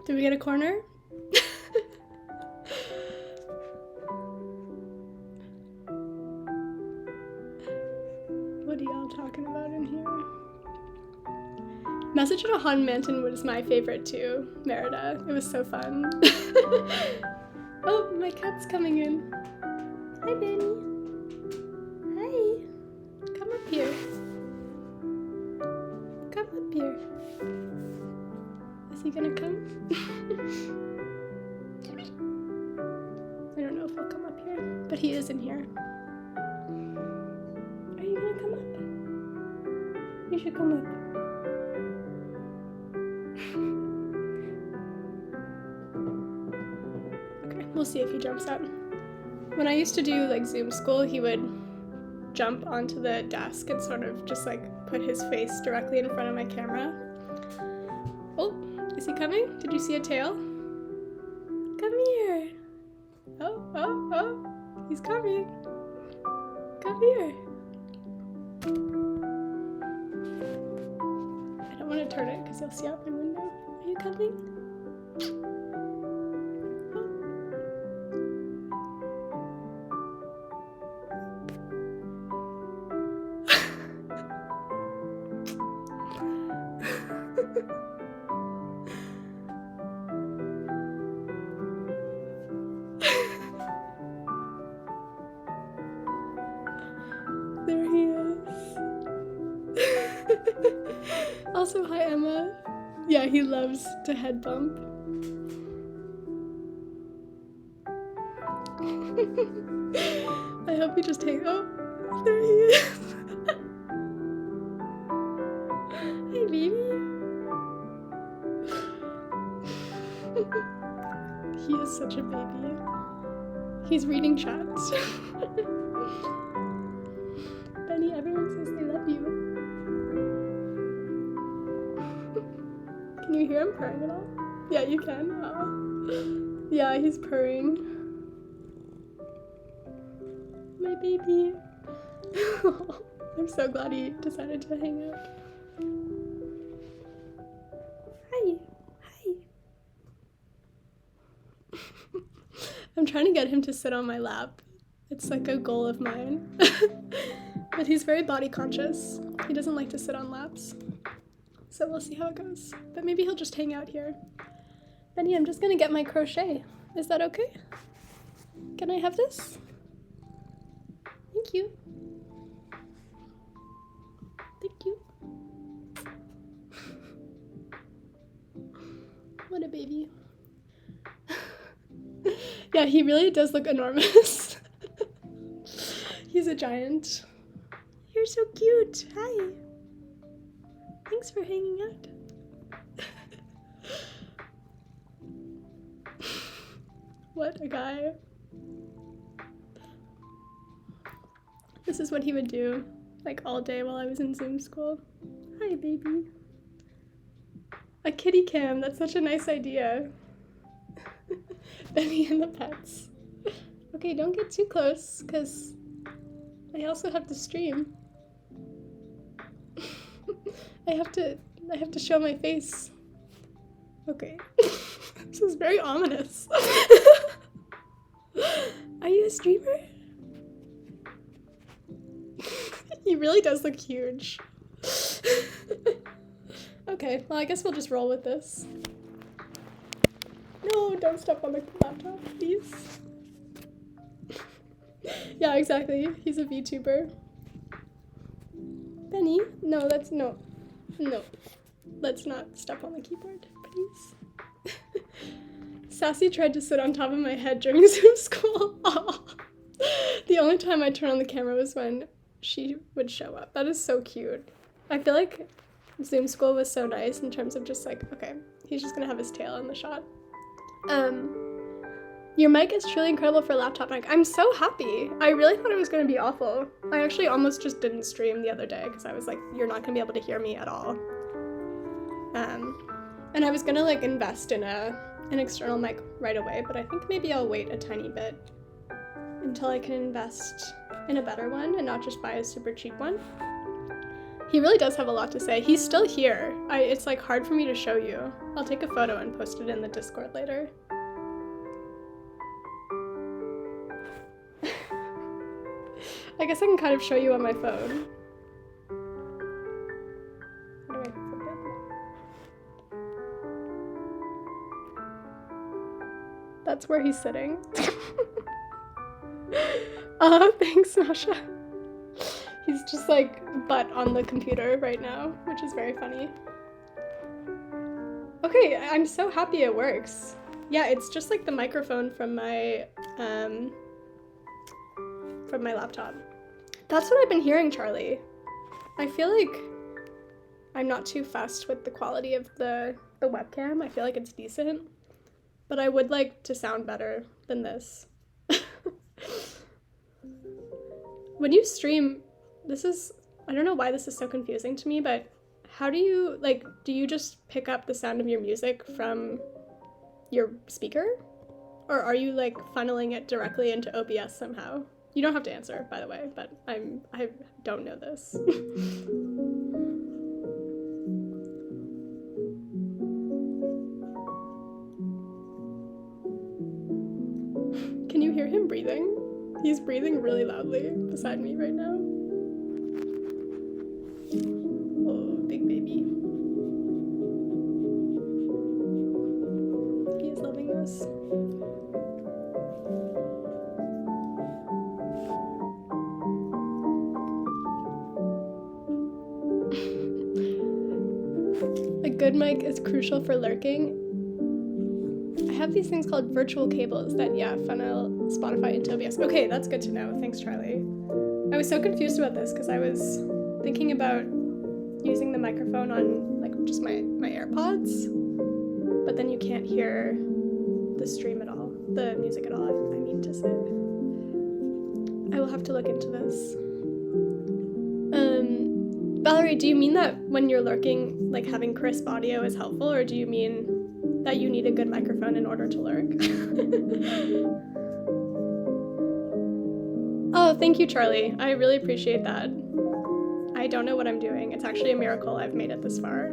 Did we get a corner? What are y'all talking about in here? Message at a Haunted Mansion was my favorite too, Merida. It was so fun. Oh, my cat's coming in. Hi, Benny. Hi. Come up here. Come up here. Is he gonna come? I don't know if he'll come up here, but he is in here. Are you gonna come up? You should come up. Okay, we'll see if he jumps up. When I used to do like Zoom school, he would jump onto the desk and sort of just like put his face directly in front of my camera. Oh, is he coming? Did you see a tail? Come here. Oh, oh, oh, he's coming. Come here. I don't want to turn it because you'll see out my window. Are you coming? There he is. Also, hi Emma. Yeah, he loves to head bump. I hope he just takes. Oh, there he is. Hey, baby. He is such a baby. He's reading chats. Benny, everyone says they love you. Can you hear him purring at all? Yeah, you can. Aw. Yeah, he's purring. My baby. I'm so glad he decided to hang out. Hi. Hi. I'm trying to get him to sit on my lap. It's like a goal of mine. But he's very body conscious. He doesn't like to sit on laps. So we'll see how it goes. But maybe he'll just hang out here. Benny, I'm just gonna get my crochet. Is that okay? Can I have this? Thank you. Thank you. What a baby. Yeah, he really does look enormous. He's a giant. You're so cute. Hi. Thanks for hanging out. What a guy. This is what he would do, like all day while I was in Zoom school. Hi, baby. A kitty cam, that's such a nice idea. Benny and the pets. Okay, don't get too close, because I also have to stream. I have to show my face. Okay. This is very ominous. Are you a streamer? He really does look huge. Okay, well I guess we'll just roll with this. No, don't step on the laptop, please. Yeah, exactly. He's a VTuber. Benny? No, no. Let's not step on the keyboard, please. Sassy tried to sit on top of my head during Zoom school. Aww. The only time I turned on the camera was when she would show up. That is so cute. I feel like Zoom school was so nice in terms of just like, okay, he's just gonna have his tail in the shot. Your mic is truly incredible for a laptop mic. I'm so happy. I really thought it was gonna be awful. I actually almost just didn't stream the other day because I was like, you're not gonna be able to hear me at all. And I was gonna like invest in an external mic right away, but I think maybe I'll wait a tiny bit until I can invest in a better one and not just buy a super cheap one. He really does have a lot to say. He's still here. It's like hard for me to show you. I'll take a photo and post it in the Discord later. I guess I can kind of show you on my phone. How do I flip it? That's where he's sitting. Oh, thanks, Masha. He's just like butt on the computer right now, which is very funny. Okay, I'm so happy it works. Yeah, it's just like the microphone from my laptop. That's what I've been hearing, Charlie. I feel like I'm not too fussed with the quality of the webcam. I feel like it's decent, but I would like to sound better than this. When you stream, I don't know why this is so confusing to me, but how do you, like, do you just pick up the sound of your music from your speaker? Or are you, like, funneling it directly into OBS somehow? You don't have to answer, by the way, but I don't know this. Can you hear him breathing? He's breathing really loudly beside me right now. Oh, big baby. He is loving this. A good mic is crucial for lurking. I have these things called virtual cables that, funnel Spotify into OBS. Okay, that's good to know. Thanks, Charlie. I was so confused about this because I was thinking about using the microphone on, like, just my AirPods, but then you can't hear the stream at all, the music at all, I mean to say. I will have to look into this. Valerie, do you mean that when you're lurking, like, having crisp audio is helpful, or do you mean that you need a good microphone in order to lurk? Oh, thank you, Charlie. I really appreciate that. I don't know what I'm doing. It's actually a miracle I've made it this far.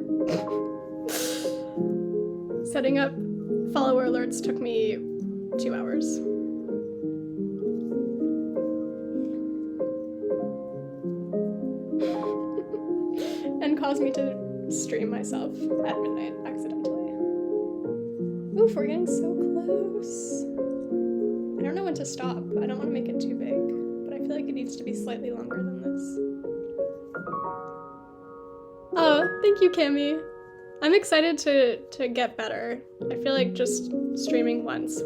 Setting up follower alerts took me 2 hours. And caused me to stream myself at midnight accidentally. Oof, we're getting so close. I don't know when to stop. I don't want to make it too big, but I feel like it needs to be slightly longer than this. Oh, thank you, Cami. I'm excited to get better. I feel like just streaming once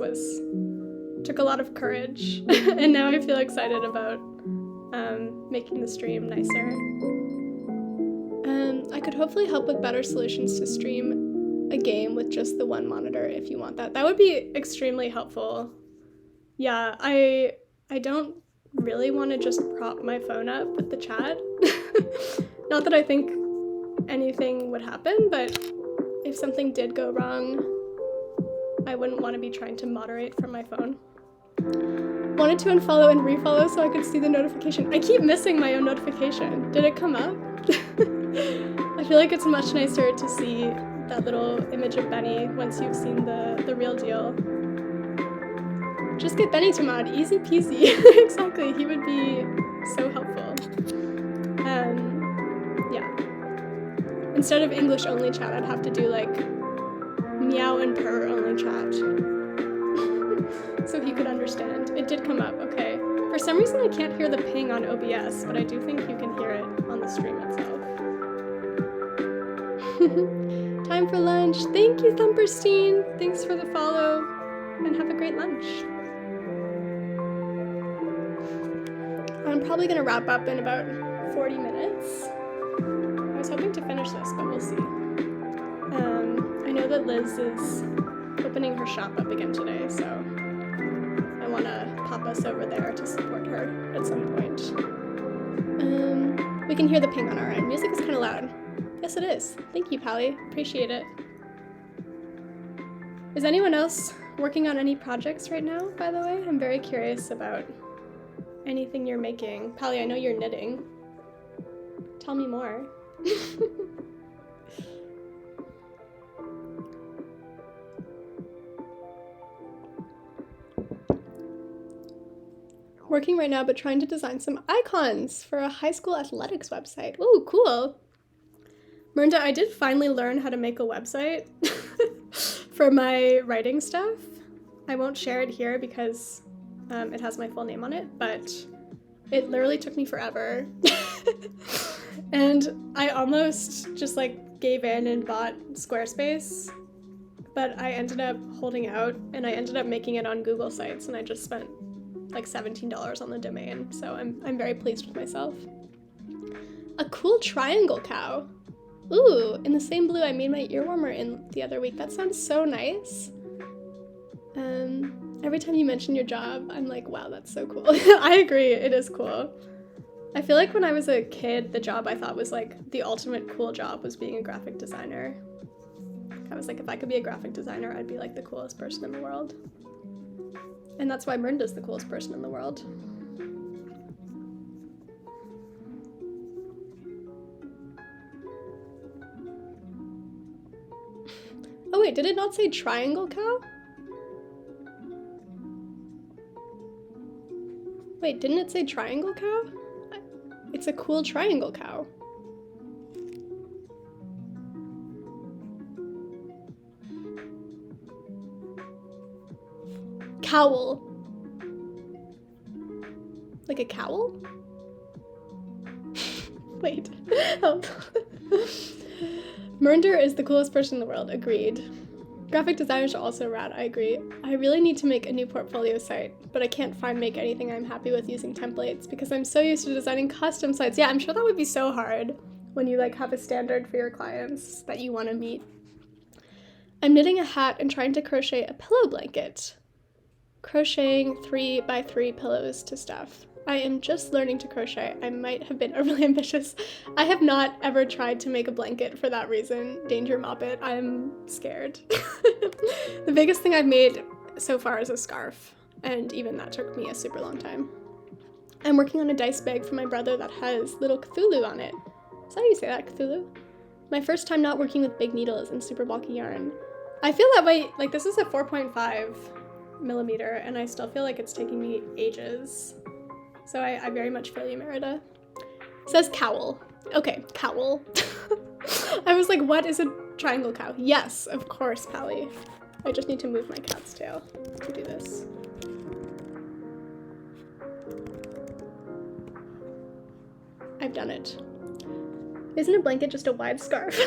took a lot of courage, and now I feel excited about making the stream nicer. I could hopefully help with better solutions to stream a game with just the one monitor if you want that. That would be extremely helpful. Yeah, I don't really want to just prop my phone up with the chat. Not that I think anything would happen, but if something did go wrong, I wouldn't want to be trying to moderate from my phone. Wanted to unfollow and refollow so I could see the notification. I keep missing my own notification. Did it come up? I feel like it's much nicer to see that little image of Benny once you've seen the real deal. Just get Benny to mod, easy peasy. Exactly, he would be so helpful. Yeah. Instead of English only chat, I'd have to do like meow and purr only chat. So he could understand. It did come up, okay. For some reason I can't hear the ping on OBS, but I do think you can hear it on the stream itself. Time for lunch. Thank you, Thumperstein. Thanks for the follow, and have a great lunch. I'm probably gonna wrap up in about 40 minutes. I was hoping to finish this, but we'll see. I know that Liz is opening her shop up again today, so I want to pop us over there to support her at some point. We can hear the ping on our end. Music is kind of loud. Yes, it is. Thank you, Pally. Appreciate it. Is anyone else working on any projects right now, by the way? I'm very curious about anything you're making. Pally, I know you're knitting. Tell me more. Working right now, but trying to design some icons for a high school athletics website. Ooh, cool. Mernda, I did finally learn how to make a website for my writing stuff. I won't share it here because it has my full name on it, but it literally took me forever. And I almost just like gave in and bought Squarespace, but I ended up holding out and I ended up making it on Google Sites, and I just spent like $17 on the domain, so I'm very pleased with myself. A cool triangle cow. Ooh, in the same blue I made my ear warmer in the other week. That sounds so nice. Every time you mention your job, I'm like, wow, that's so cool. I agree, it is cool. I feel like when I was a kid, the job I thought was like the ultimate cool job was being a graphic designer. I was like, if I could be a graphic designer, I'd be like the coolest person in the world. And that's why Merinda's the coolest person in the world. Oh wait, did it not say triangle cow? Wait, didn't it say triangle cow? It's a cool triangle cow. Cowl. Like a cowl? Wait, help. Merinda is the coolest person in the world, agreed. Graphic designers are also rad, I agree. I really need to make a new portfolio site, but I can't find Make Anything I'm happy with using templates because I'm so used to designing custom sites. Yeah, I'm sure that would be so hard when you like have a standard for your clients that you want to meet. I'm knitting a hat and trying to crochet a pillow blanket. Crocheting 3x3 pillows to stuff. I am just learning to crochet. I might have been overly ambitious. I have not ever tried to make a blanket for that reason. Danger Moppet, I'm scared. The biggest thing I've made so far is a scarf, and even that took me a super long time. I'm working on a dice bag for my brother that has little Cthulhu on it. Is that how you say that, Cthulhu? My first time not working with big needles and super bulky yarn. I feel that way, like this is a 4.5 millimeter, and I still feel like it's taking me ages. So I very much feel you, Merida. It says cowl. Okay, cowl. I was like, what is a triangle cow? Yes, of course, Pally. I just need to move my cat's tail to do this. I've done it. Isn't a blanket just a wide scarf?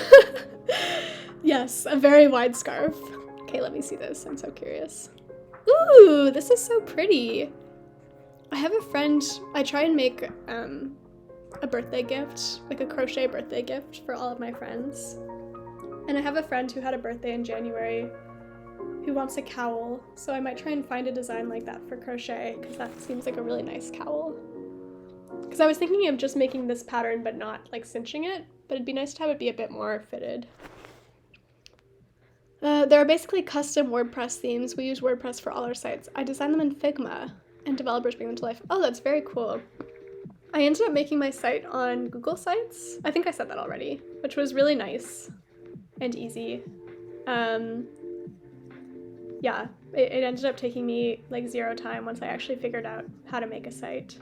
Yes, a very wide scarf. Okay, let me see this. I'm so curious. Ooh, this is so pretty. I have a friend, I try and make a birthday gift, like a crochet birthday gift for all of my friends. And I have a friend who had a birthday in January who wants a cowl, so I might try and find a design like that for crochet, because that seems like a really nice cowl. Because I was thinking of just making this pattern but not like cinching it, but it'd be nice to have it be a bit more fitted. There are basically custom WordPress themes. We use WordPress for all our sites. I design them in Figma, and developers bring them to life. Oh, that's very cool. I ended up making my site on Google Sites. I think I said that already, which was really nice and easy. Yeah, it ended up taking me like 0 time once I actually figured out how to make a site.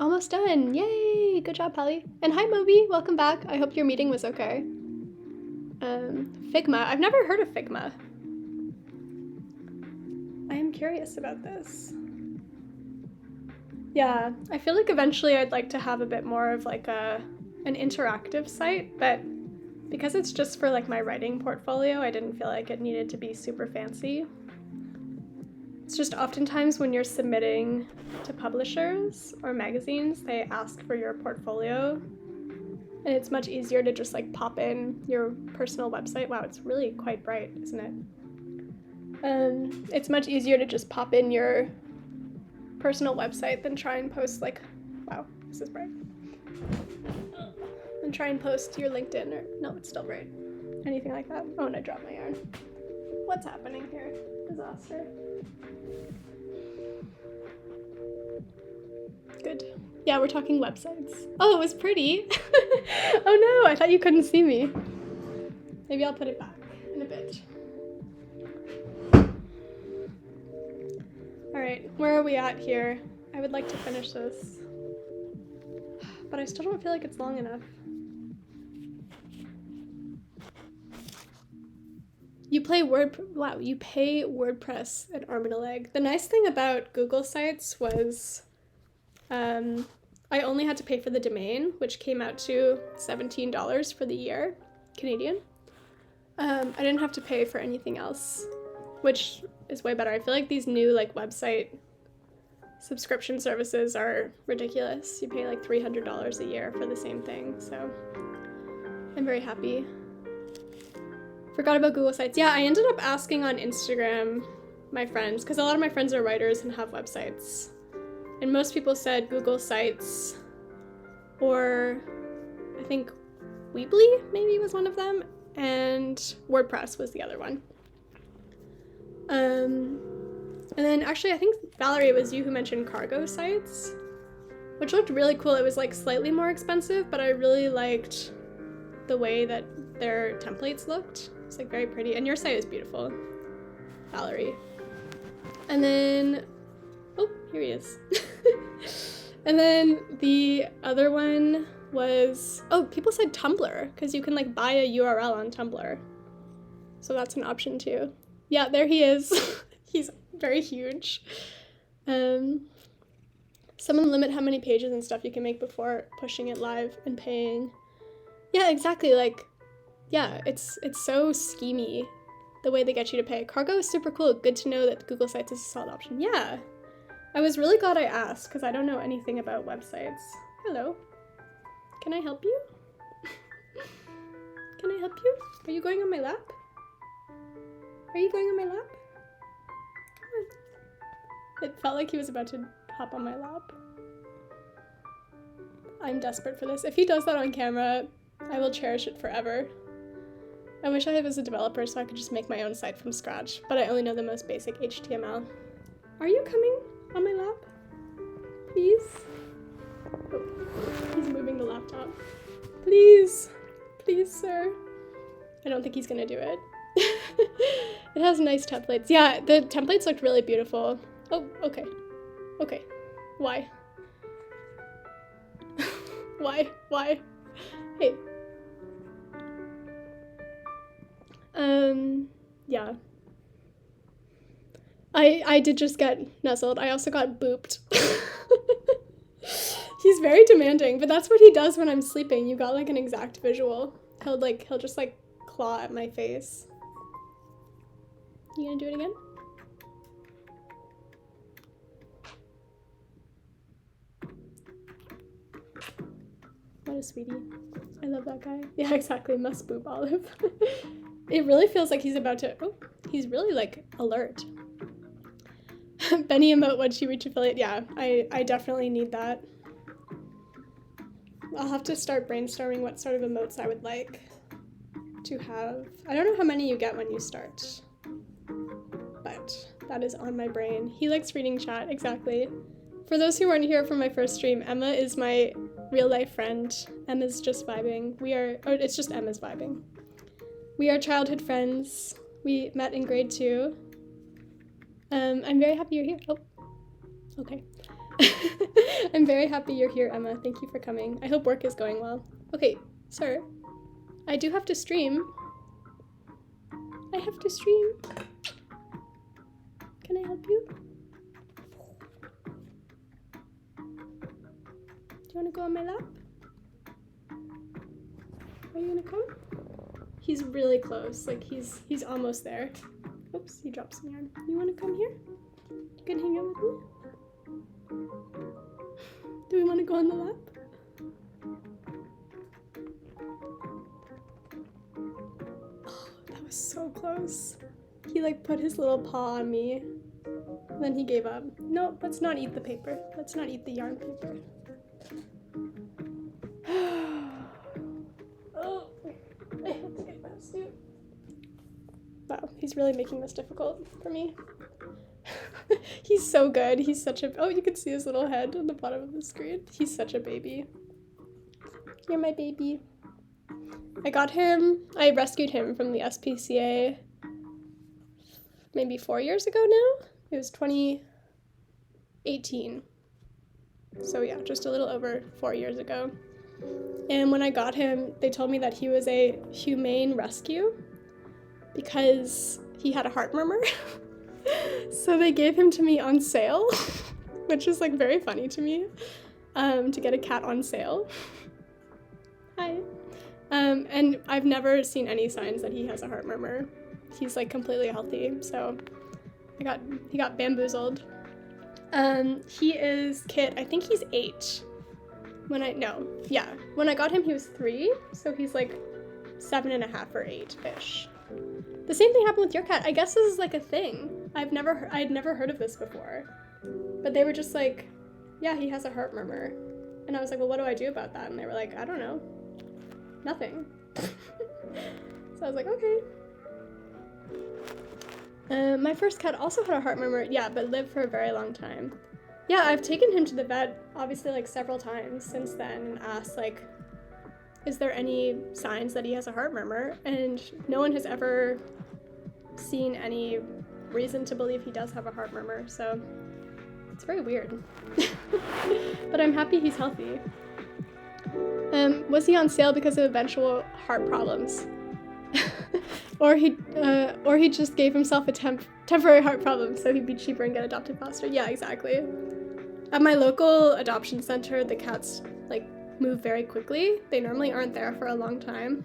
Almost done. Yay! Good job, Pelly. And hi, Moby. Welcome back. I hope your meeting was okay. Figma. I've never heard of Figma. I am curious about this. Yeah, I feel like eventually I'd like to have a bit more of like an interactive site, but because it's just for like my writing portfolio, I didn't feel like it needed to be super fancy. It's just oftentimes when you're submitting to publishers or magazines, they ask for your portfolio, and it's much easier to just like pop in your personal website. Wow, it's really quite bright, isn't it? It's much easier to just pop in your personal website than try and post like, wow, this is bright. And try and post your LinkedIn or, no, it's still bright. Anything like that. Oh, and I dropped my yarn. What's happening here? Disaster. Good. Yeah, we're talking websites. Oh, it was pretty. Oh no, I thought you couldn't see me. Maybe I'll put it back in a bit. All right, where are we at here? I would like to finish this, but I still don't feel like it's long enough. You pay WordPress an arm and a leg. The nice thing about Google Sites was I only had to pay for the domain, which came out to $17 for the year, Canadian. I didn't have to pay for anything else, which is way better. I feel like these new like website subscription services are ridiculous. You pay like $300 a year for the same thing, so I'm very happy. Forgot about Google Sites. Yeah, I ended up asking on Instagram my friends, because a lot of my friends are writers and have websites. And most people said Google Sites, or I think Weebly maybe was one of them, and WordPress was the other one. And then actually I think Valerie, it was you who mentioned cargo sites, which looked really cool. It was like slightly more expensive, but I really liked the way that their templates looked. It's like very pretty, and your site is beautiful, Valerie. And then, oh, here he is. And then the other one was, oh, people said Tumblr, because you can like buy a URL on Tumblr. So that's an option too. Yeah, there he is. He's very huge. Someone limit how many pages and stuff you can make before pushing it live and paying. Yeah, exactly. Like, yeah, it's so schemy the way they get you to pay. Cargo is super cool. Good to know that Google Sites is a solid option. Yeah. I was really glad I asked, because I don't know anything about websites. Hello. Can I help you? Can I help you? Are you going on my lap? Are you going on my lap? Come on. It felt like he was about to hop on my lap. I'm desperate for this. If he does that on camera, I will cherish it forever. I wish I was a developer so I could just make my own site from scratch, but I only know the most basic HTML. Are you coming on my lap? Please? Oh, he's moving the laptop. Please. Please, sir. I don't think he's gonna do it. It has nice templates. Yeah, the templates looked really beautiful. Oh, okay. Okay. Why? Why? Hey. Yeah. I did just get nuzzled. I also got booped. He's very demanding, but that's what he does when I'm sleeping. You got like an exact visual. He'll just like claw at my face. You gonna do it again? What a sweetie. I love that guy. Yeah, exactly. Must boop Olive. It really feels like he's about to... Oh, he's really, like, alert. Benny emote once you reach affiliate. Yeah, I definitely need that. I'll have to start brainstorming what sort of emotes I would like to have. I don't know how many you get when you start, but that is on my brain. He likes reading chat, exactly. For those who weren't here from my first stream, Emma is my real-life friend. Emma's just vibing. It's just Emma's vibing. We are childhood friends. We met in grade 2. I'm very happy you're here. Oh, okay. I'm very happy you're here, Emma. Thank you for coming. I hope work is going well. Okay, sir. I do have to stream. I have to stream. Can I help you? Do you want to go on my lap? Are you gonna come? He's really close. Like he's almost there. Oops, he drops me arm. You want to come here? You can hang out with me. Do we want to go on the lap? Oh, that was so close. He like put his little paw on me. And then he gave up. No, let's not eat the paper. Let's not eat the yarn paper. Oh, I have to get my suit. Wow, he's really making this difficult for me. He's so good. He's such a... Oh, you can see his little head on the bottom of the screen. He's such a baby. You're my baby. I rescued him from the SPCA maybe 4 years ago now. It was 2018. So yeah, just a little over 4 years ago. And when I got him, they told me that he was a humane rescue, because he had a heart murmur. So they gave him to me on sale, which is like very funny to me, to get a cat on sale. Hi. And I've never seen any signs that he has a heart murmur. He's like completely healthy, so he got bamboozled. He is Kit, I think he's 8. When I got him he was 3, so he's like 7.5 or 8-ish. The same thing happened with your cat. I guess this is like a thing. I'd never heard of this before. But they were just like, yeah, he has a heart murmur. And I was like, well, what do I do about that? And they were like, I don't know. Nothing. So I was like, okay. My first cat also had a heart murmur, yeah, but lived for a very long time. Yeah, I've taken him to the vet, obviously, like, several times since then and asked, like, is there any signs that he has a heart murmur? And no one has ever seen any reason to believe he does have a heart murmur, so it's very weird. But I'm happy he's healthy. Was he on sale because of eventual heart problems? Or he just gave himself a temporary heart problem so he'd be cheaper and get adopted faster. Yeah, exactly. At my local adoption center, the cats like move very quickly. They normally aren't there for a long time.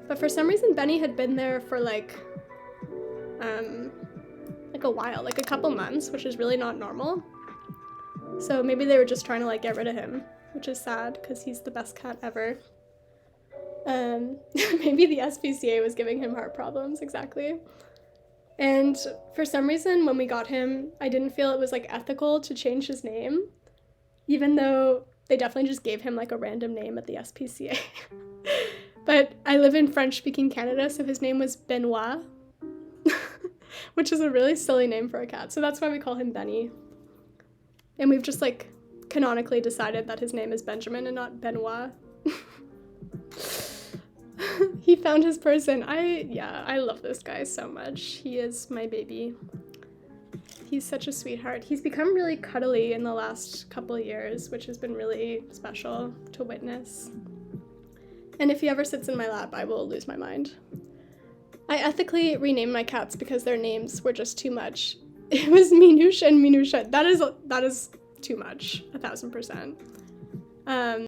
But for some reason, Benny had been there for like a while, like a couple months, which is really not normal. So maybe they were just trying to like get rid of him, which is sad because he's the best cat ever. Maybe the SPCA was giving him heart problems, exactly. And for some reason, when we got him, I didn't feel it was like ethical to change his name, even though they definitely just gave him like a random name at the SPCA. But I live in French-speaking Canada, so his name was Benoit, which is a really silly name for a cat. So that's why we call him Benny. And we've just like canonically decided that his name is Benjamin and not Benoit. He found his person. I love this guy so much. He is my baby. He's such a sweetheart. He's become really cuddly in the last couple of years, which has been really special to witness. And if he ever sits in my lap, I will lose my mind. I ethically renamed my cats because their names were just too much. It was Minouche and Minouchette. That is too much, 1000%.